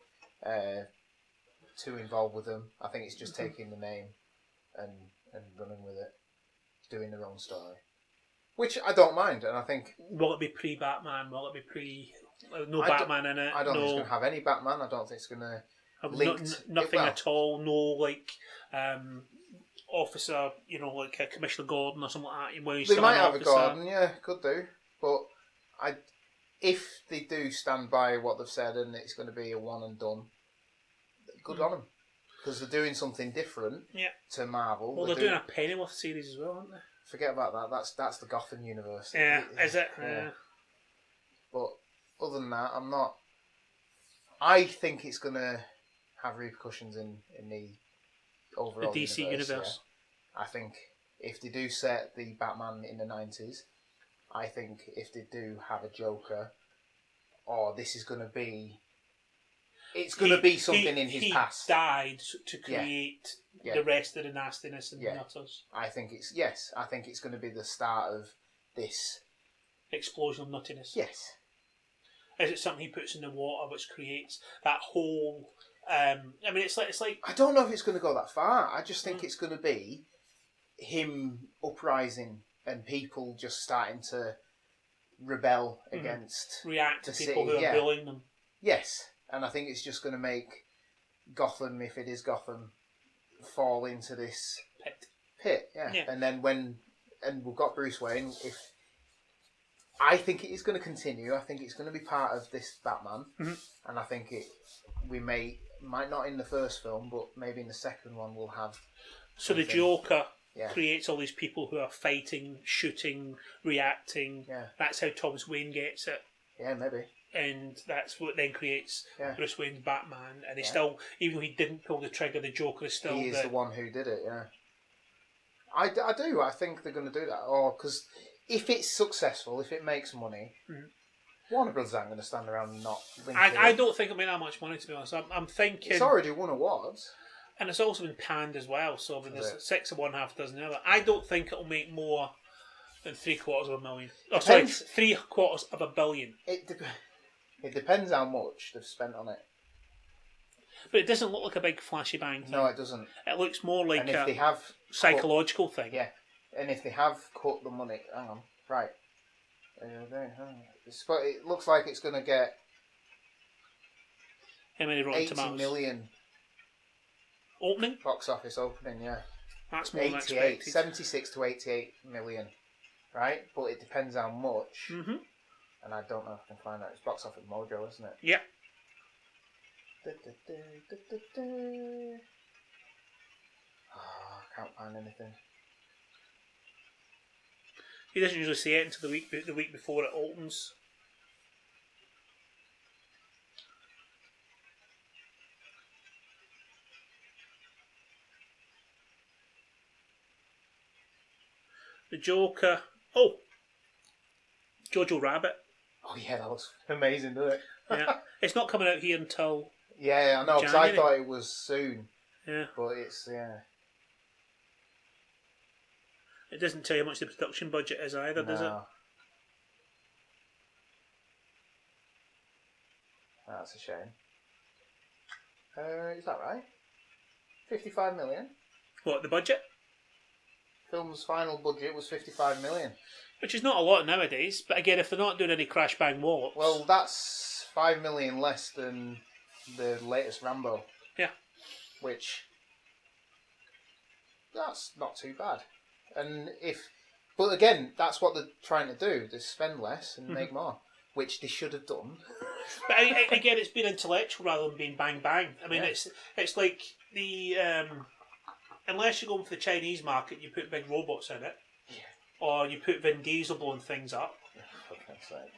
too involved with them. I think it's just taking the name and running with it. doing their own story, which I don't mind, and I think will it be pre-Batman? Will it be pre? No I Batman in it. I don't think it's going to have any Batman. I don't think it's going to nothing at all. No officer, like Commissioner Gordon or something like that. Where he's they still might an have officer. a Gordon, yeah, could do, but if they do stand by what they've said and it's going to be a one and done, good on them. Because they're doing something different to Marvel. Well, they're doing a Pennyworth series as well, aren't they? Forget about that. That's the Gotham universe. Yeah, is it? Yeah. But other than that, I'm not. I think it's going to have repercussions in the overall the DC universe. Yeah. I think if they do set the Batman in the 90s, I think if they do have a Joker, this is going to be. It's going to be something in his past. He died to create the rest of the nastiness and the nutters. I think it's going to be the start of this explosion of nuttiness. Yes. Is it something he puts in the water which creates that whole? I mean, it's like. I don't know if it's going to go that far. I just think it's going to be him uprising and people just starting to rebel against, react to people city. who are bullying them. Yes. And I think it's just going to make Gotham, if it is Gotham, fall into this pit. Yeah. And then we've got Bruce Wayne. I think it is going to continue. I think it's going to be part of this Batman, and I think we might not in the first film, but maybe in the second one we'll have. So the Joker creates all these people who are fighting, shooting, reacting. Yeah. That's how Thomas Wayne gets it. Yeah, maybe. And that's what then creates Bruce Wayne's Batman. And he still, even though he didn't pull the trigger, the Joker is still. He is the one who did it. Yeah. I do. I think they're going to do that. Or because if it's successful, if it makes money, Warner Brothers aren't going to stand around and not. I don't think it'll make that much money, to be honest. I'm thinking it's already won awards, and it's also been panned as well. So I mean, there's 6 of one, half dozen the other. I don't think it'll make more than $750,000. Oh, sorry, $750 million. It depends how much they've spent on it. But it doesn't look like a big flashy bang thing. No, it doesn't. It looks more like and if they have psychological thing. Yeah. And if they have cut the money... Hang on. Right. It looks like it's going to get... How many Rotten 80 Tomatoes? million. Opening? Box office opening, yeah. That's more than expected. 76 to 88 million. Right? But it depends how much... Mm-hmm. And I don't know if I can find that. It's Box Office Mojo, isn't it? Yep. I can't find anything. He doesn't usually see it until the week before it opens. The Joker. Oh, Jojo Rabbit. Oh yeah, that looks amazing, doesn't it? Yeah, it's not coming out here until. Yeah, I know. Because I thought it was soon. Yeah, but it's It doesn't tell you how much the production budget is either, does it? That's a shame. Is that right? 55 million. What, the budget? Film's final budget was 55 million. Which is not a lot nowadays, but again, if they're not doing any crash bang wallops... Well, that's 5 million less than the latest Rambo. Yeah. Which... That's not too bad. And if... But again, that's what they're trying to do. They spend less and make more. Which they should have done. But again, it's been intellectual rather than being bang bang. I mean, it's like the... unless you're going for the Chinese market, you put big robots in it. Yeah. Or you put Vin Diesel blowing things up. For goodness sake.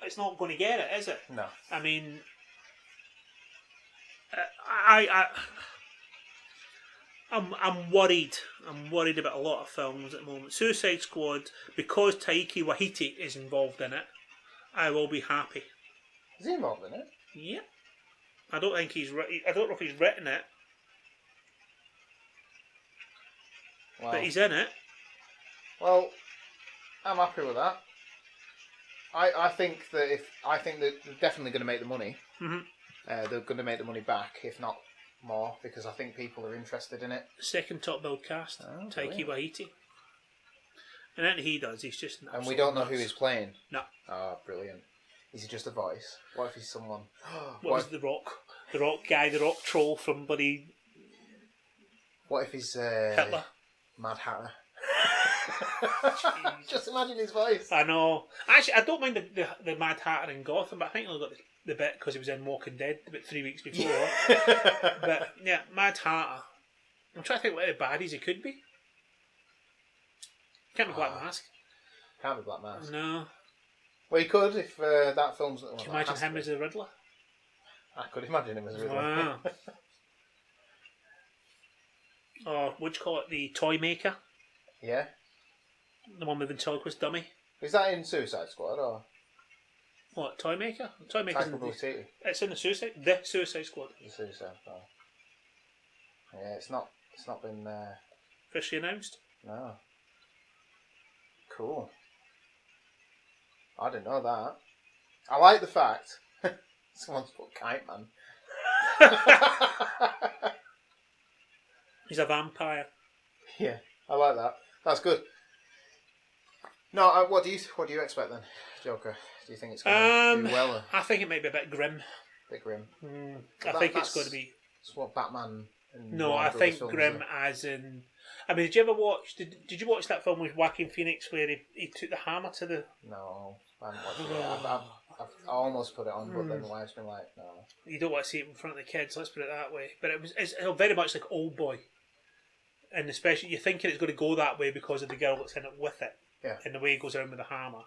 It's not going to get it, is it? No. I mean, I'm worried. I'm worried about a lot of films at the moment. Suicide Squad, because Taika Waititi is involved in it, I will be happy. Is he involved in it? Yeah. I don't know if he's written it. Wow. But he's in it. Well, I'm happy with that. I think that they're definitely going to make the money. Mm-hmm. They're going to make the money back, if not more, because I think people are interested in it. Second top billed cast, Taika Waititi. And then he does. He's just And we don't know nuts. who he's playing. No. Oh, brilliant. Is he just a voice? What if he's someone? What was the rock guy, the rock troll from bloody What if he's Hitler? Mad Hatter? Just imagine his voice. I know. Actually, I don't mind the Mad Hatter in Gotham, but I think I got the bit because he was in Walking Dead about 3 weeks before. But yeah, Mad Hatter. I'm trying to think what the baddies he could be. Can't be Black Mask. Can't be Black Mask. No. Well, he could if that film's... Well, Can you imagine him as the Riddler? I could imagine him as a Riddler. Wow. Or what do you call it? The Toy Maker? Yeah. The one with the ventriloquist dummy? Is that in Suicide Squad or...? What, Toy Maker? Toy Maker's Taika Waititi. It's in the Suicide Squad. The Suicide Squad. Yeah, it's not been... Officially announced? No. Cool. I didn't know that. I like the fact someone's put Kite Man. He's a vampire. Yeah, I like that. That's good. No, what do you expect then, Joker? Do you think it's going to do well? I think it might be a bit grim. Bit grim. I think it's going to be. It's what Batman. And No, Warner I think Brothers grim films as in. I mean, did you ever watch? Did you watch that film with Joaquin Phoenix where he took the hammer to the? No, I haven't watched it. I almost put it on, but then the wife's been like, no. You don't want to see it in front of the kids. Let's put it that way. But it's very much like Old Boy, and especially you're thinking it's going to go that way because of the girl that's in it with it, and the way he goes around with the hammer.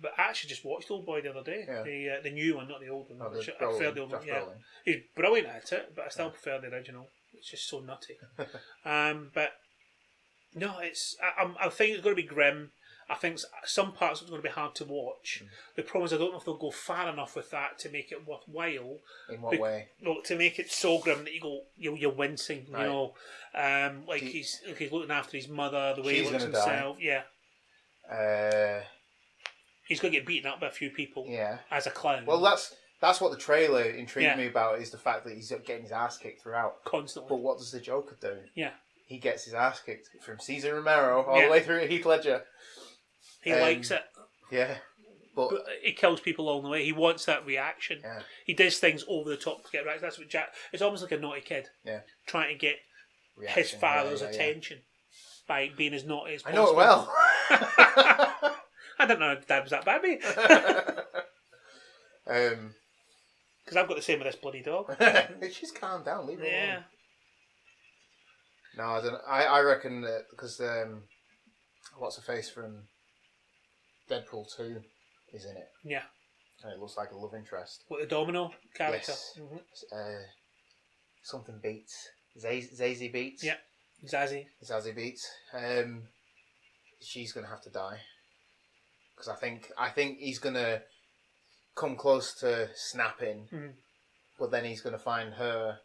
But I actually just watched Old Boy the other day. Yeah. The new one, not the old one. Oh, I prefer the old one. Yeah, he's brilliant at it, but I still prefer the original. It's just so nutty. But no, I think it's going to be grim. I think some parts are going to be hard to watch. The problem is I don't know if they'll go far enough with that to make it worthwhile. In what way? No, to make it so grim that you're wincing. Right. You know, he's looking after his mother, the way he looks himself. Die. Yeah. He's going to get beaten up by a few people. Yeah. As a clown. Well, that's what the trailer intrigued me about, is the fact that he's getting his ass kicked throughout. Constantly. But what does the Joker do? Yeah. He gets his ass kicked from Cesar Romero all the way through Heath Ledger. He likes it. Yeah. But he kills people along the way. He wants that reaction. Yeah. He does things over the top to get reaction. That's what Jack... It's almost like a naughty kid. Yeah. Trying to get his father's attention by being as naughty as possible. I know it well. I don't know if Dad was that bad, mate. Because I've got the same with this bloody dog. She's calmed down. Leave her alone. Yeah. No, I don't. I reckon that because what's her face from Deadpool 2 is in it. Yeah. And it looks like a love interest. What, the Domino character? Yes. Mm-hmm. Something Beats. Zazie Beats. Yeah. Zazie Beats. She's gonna have to die. Because I think he's gonna come close to snapping, but then he's gonna find her.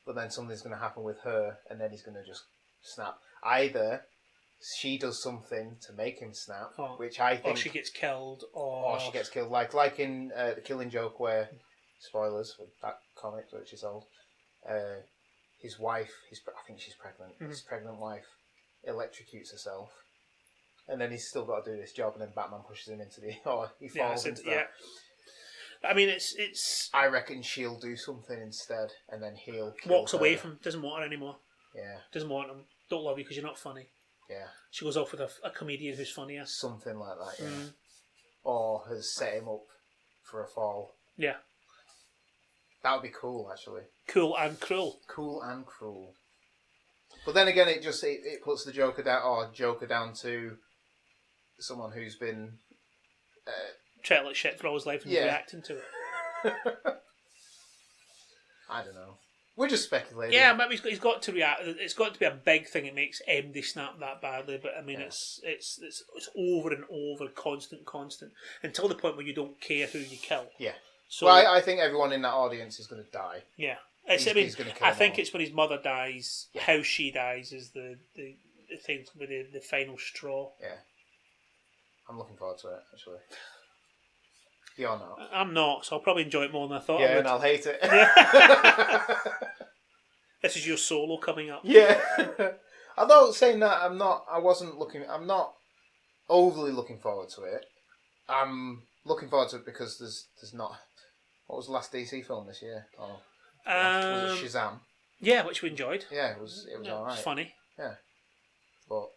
But then something's going to happen with her, and then he's going to just snap. Either she does something to make him snap, which I think... Or she gets killed, or she gets killed. Like in The Killing Joke, where... Spoilers for that comic, which is old. His wife, I think she's pregnant. His pregnant wife electrocutes herself. And then he's still got to do this job, and then Batman pushes him into the... Or he falls into that. I mean, it's. I reckon she'll do something instead, and then he'll kill walks her. Away from him. Doesn't want her anymore. Yeah. Doesn't want him. Don't love you because you're not funny. Yeah. She goes off with a comedian who's funnier. Something like that. Yeah. Or has set him up for a fall. Yeah. That would be cool, actually. Cool and cruel. Cool and cruel. But then again, it puts the Joker down to someone who's been. Treated like shit for all his life and reacting to it. I don't know. We're just speculating. Yeah, maybe he's got to react. It's got to be a big thing that makes MD snap that badly. But I mean, it's over and over, constant, until the point where you don't care who you kill. Yeah. So well, I think everyone in that audience is going to die. Yeah. I think it's when his mother dies, how she dies is the thing with the final straw. Yeah. I'm looking forward to it, actually. You're not. I'm not, so I'll probably enjoy it more than I thought. Yeah, and I'll hate it. Yeah. This is your solo coming up. Yeah. Although saying that, I'm not overly looking forward to it. I'm looking forward to it because there's not. What was the last DC film this year? Was it Shazam? Yeah, which we enjoyed. Yeah, it was alright. It was funny. Yeah, but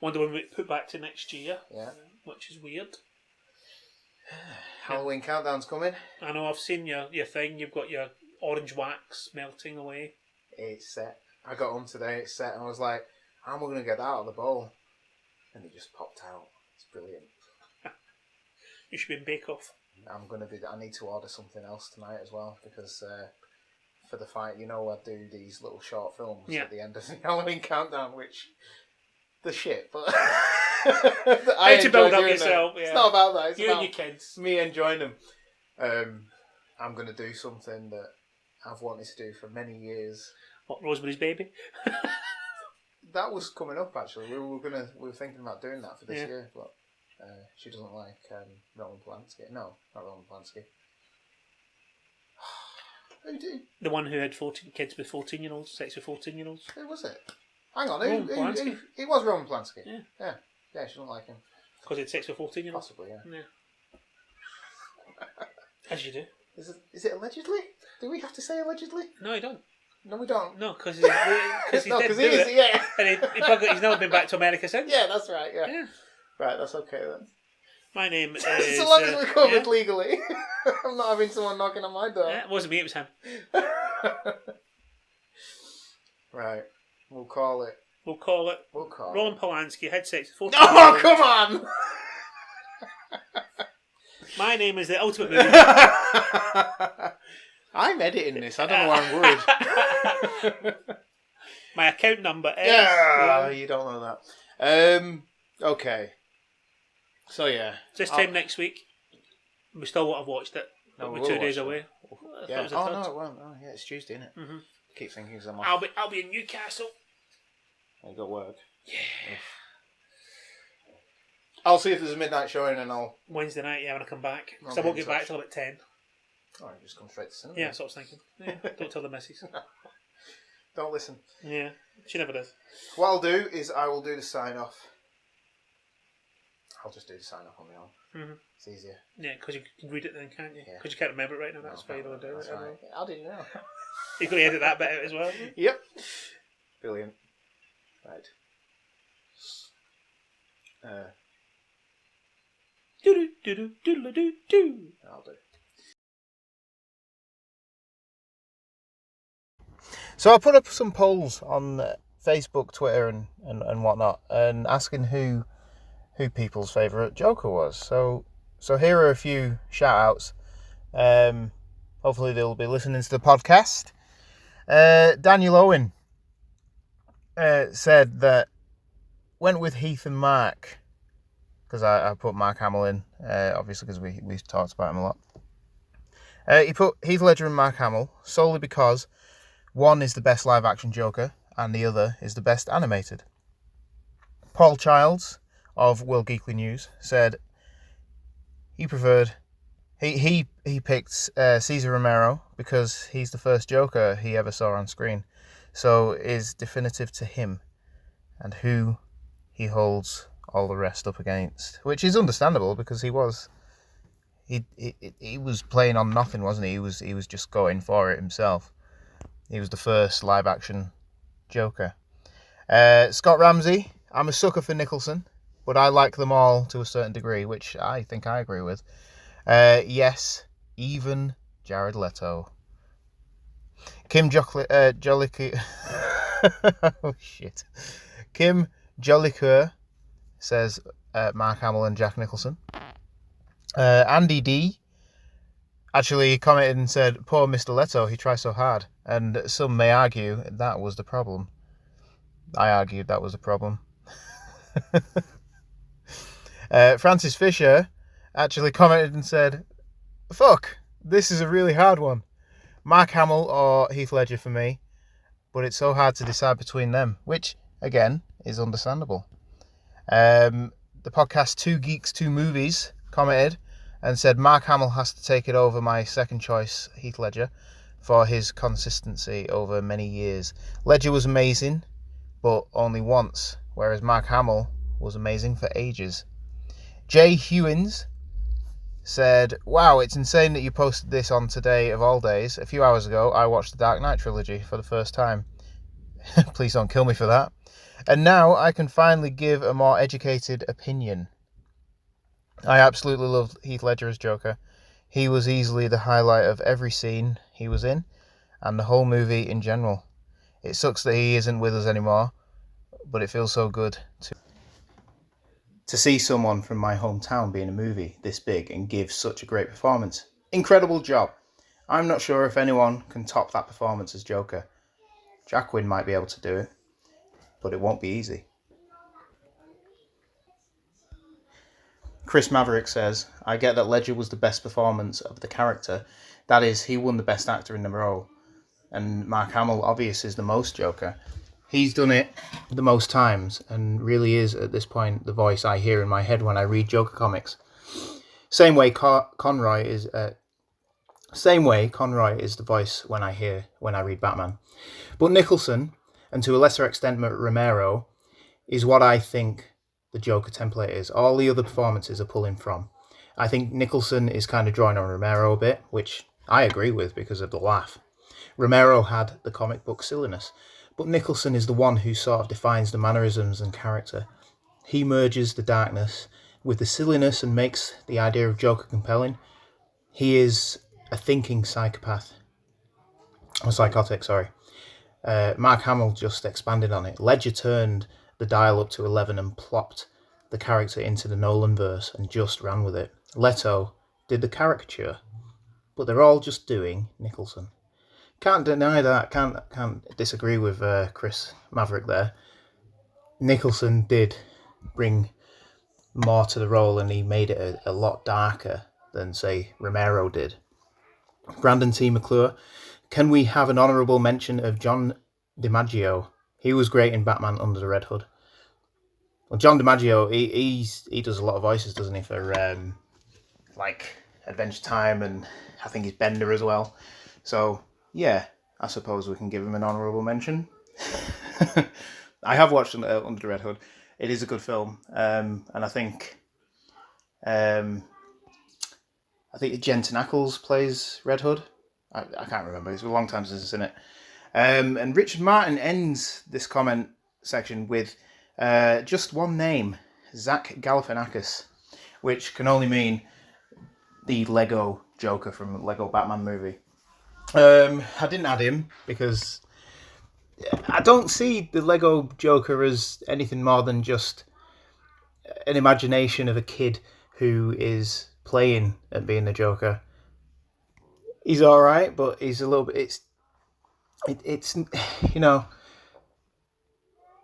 Wonder Woman we put back to next year. Yeah, which is weird. Halloween countdown's coming. I know. I've seen your thing. You've got your orange wax melting away. It's set. I got home today. It's set, and I was like, "How am I going to get that out of the bowl?" And it just popped out. It's brilliant. You should be in Bake Off. I need to order something else tonight as well because for the fight, I do these little short films at the end of the Halloween countdown, which the shit, but I to build up yourself. Yeah. It's not about that. It's you about and your kids. Me enjoying them. I'm going to do something that I've wanted to do for many years. What, Rosemary's Baby? That was coming up actually. We were thinking about doing that for this year, but she doesn't like Roman Polanski. No, not Roman Polanski. Who did? The one who had 14 kids with 14-year-olds, sex with 14-year-olds. Who was it? Hang on, Roman Polanski. It was Roman Polanski. Yeah, she doesn't like him. Because he had sex with 14-year-olds? Possibly, yeah. As you do. Is it allegedly? Do we have to say allegedly? No, you don't. No, we don't. No, because he did it. Yeah. And he's never been back to America since. Yeah, that's right, yeah. Right, that's okay then. My name is... So long as we're covered legally. I'm not having someone knocking on my door. It wasn't me, it was him. Right. We'll call it. Roman Polanski had sex with 14. Oh, come on! My name is the ultimate movie. I'm editing this. I don't know why I'm worried. My account number is... Yeah, you don't know that. Okay. So, yeah. This time next week, we still won't have watched it. No, we're 2 days away. Yeah. Oh, no, it won't. Oh, yeah, it's Tuesday, isn't it? Mm-hmm. Keep thinking because I'm off. I'll be in Newcastle. I got work. Yeah. I'll see if there's a midnight showing and I'll... Wednesday night, when I come back. Because I won't get back till about 10. Oh, you just come straight to cinema. Yeah, that's what I was thinking. Yeah, don't tell the missus. Don't listen. Yeah, she never does. What I'll do is I will do the sign-off. I'll just do the sign-off on my own. Mm-hmm. It's easier. Yeah, because you can read it then, can't you? Yeah. Because you can't remember it right now. That's why you don't do it. Right. How did you know? You've got to edit that bit out as well. Yep. Brilliant. Right. Do-do-do-do-do-do-do. I'll do. So I put up some polls on Facebook, Twitter, and whatnot, and asking who people's favourite Joker was. So here are a few shout-outs. Hopefully they'll be listening to the podcast. Daniel Owen said that went with Heath and Mark, because I put Mark Hamill in, obviously because we've talked about him a lot. He put Heath Ledger and Mark Hamill solely because one is the best live-action Joker and the other is the best animated. Paul Childs of World Geekly News said he picked Cesar Romero because he's the first Joker he ever saw on screen, so is definitive to him and who he holds all the rest up against, which is understandable because he was playing on nothing, wasn't he? He was just going for it himself. He was the first live action Joker. Scott Ramsey, I'm a sucker for Nicholson, but I like them all to a certain degree, which I think I agree with. Yes, even Jared Leto. Kim Jollicoeur. Oh shit. Kim Jollicoeur says Mark Hamill and Jack Nicholson. Andy D actually commented and said, "Poor Mr. Leto, he tries so hard." And some may argue that was the problem. I argued that was the problem. Francis Fisher actually commented and said, "Fuck, this is a really hard one. Mark Hamill or Heath Ledger for me, but it's so hard to decide between them," which, again, is understandable. The podcast 2 Geeks, 2 Movies commented and said, "Mark Hamill has to take it over my second choice, Heath Ledger, for his consistency over many years. Ledger was amazing, but only once, whereas Mark Hamill was amazing for ages. Jay Hewins said, wow, it's insane that you posted this on today of all days. A few hours ago, I watched the Dark Knight trilogy for the first time. Please don't kill me for that. And now I can finally give a more educated opinion. I absolutely loved Heath Ledger as Joker. He was easily the highlight of every scene he was in, and the whole movie in general. It sucks that he isn't with us anymore, but it feels so good to see someone from my hometown be in a movie this big and give such a great performance. Incredible job. I'm not sure if anyone can top that performance as Joker. Jaoquin might be able to do it, but it won't be easy. Chris Maverick says, I get that Ledger was the best performance of the character. That is, he won the best actor in the role. And Mark Hamill, obviously, is the most Joker. He's done it the most times and really is, at this point, the voice I hear in my head when I read Joker comics. Same way Conroy is the voice when I read Batman. But Nicholson, and to a lesser extent Romero, is what I think the Joker template is. All the other performances are pulling from. I think Nicholson is kind of drawing on Romero a bit, which I agree with because of the laugh. Romero had the comic book silliness, but Nicholson is the one who sort of defines the mannerisms and character. He merges the darkness with the silliness and makes the idea of Joker compelling. He is a thinking psychopath. Or psychotic, sorry. Mark Hamill just expanded on it. Ledger turned the dial up to 11 and plopped the character into the Nolan-verse and just ran with it. Leto did the caricature, but they're all just doing Nicholson. Can't deny that. Can't disagree with Chris Maverick there. Nicholson did bring more to the role, and he made it a lot darker than, say, Romero did. Brandon T. McClure, can we have an honourable mention of John DiMaggio? He was great in Batman Under the Red Hood. Well, John DiMaggio, he does a lot of voices, doesn't he, for like Adventure Time, and I think he's Bender as well. So yeah, I suppose we can give him an honourable mention. I have watched Under the Red Hood. It is a good film, and I think Jensen Ackles plays Red Hood. I can't remember. It's a long time since I've seen it. And Richard Martin ends this comment section with just one name, Zach Galifianakis, which can only mean the Lego Joker from Lego Batman movie. I didn't add him because I don't see the Lego Joker as anything more than just an imagination of a kid who is playing at being the Joker. He's all right, but he's a little bit. It's you know,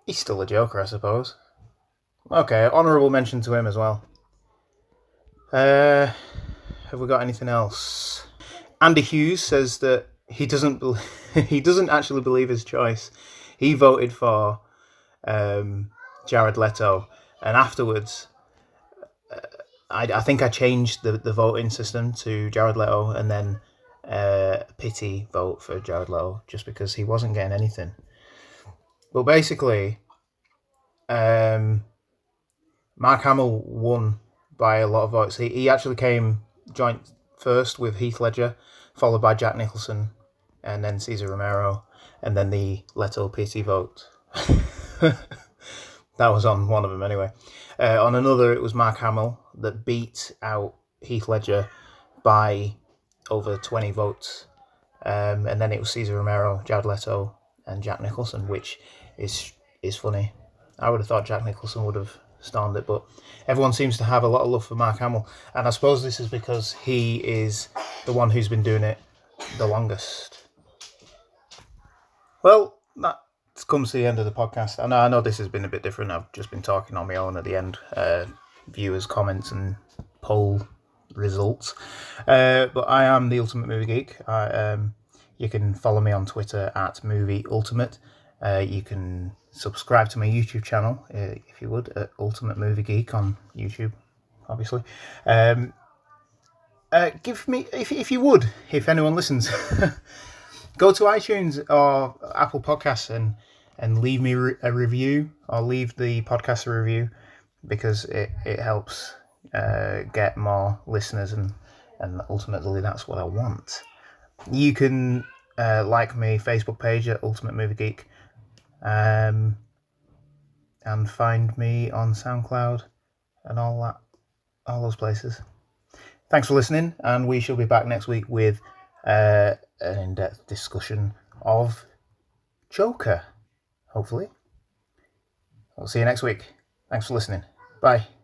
he's still a Joker, I suppose. Okay, honourable mention to him as well. Have we got anything else? Andy Hughes says that he doesn't actually believe his choice. He voted for Jared Leto, and afterwards, I think I changed the voting system to Jared Leto, and then pity vote for Jared Leto just because he wasn't getting anything. But basically, Mark Hamill won by a lot of votes. He actually came joint first with Heath Ledger, followed by Jack Nicholson, and then Cesar Romero, and then the Leto pity vote. That was on one of them anyway. On another, it was Mark Hamill that beat out Heath Ledger by over 20 votes. And then it was Cesar Romero, Jared Leto, and Jack Nicholson, which is funny. I would have thought Jack Nicholson would have stormed it, but everyone seems to have a lot of love for Mark Hamill, and I suppose this is because he is the one who's been doing it the longest. Well, that comes to the end of the podcast. I know this has been a bit different. I've just been talking on my own at the end, viewers' comments and poll results. But I am the Ultimate Movie Geek. You can follow me on Twitter at Movie Ultimate. You can subscribe to my YouTube channel if you would, at Ultimate Movie Geek on YouTube, obviously. Give me, if you would, if anyone listens, go to iTunes or Apple Podcasts and leave me a review, or leave the podcast a review. because it helps get more listeners, and ultimately that's what I want. You can like my Facebook page at Ultimate Movie Geek, and find me on SoundCloud and all those places. Thanks for listening, and we shall be back next week with an in-depth discussion of Joker, hopefully. I'll see you next week. Thanks for listening. Bye.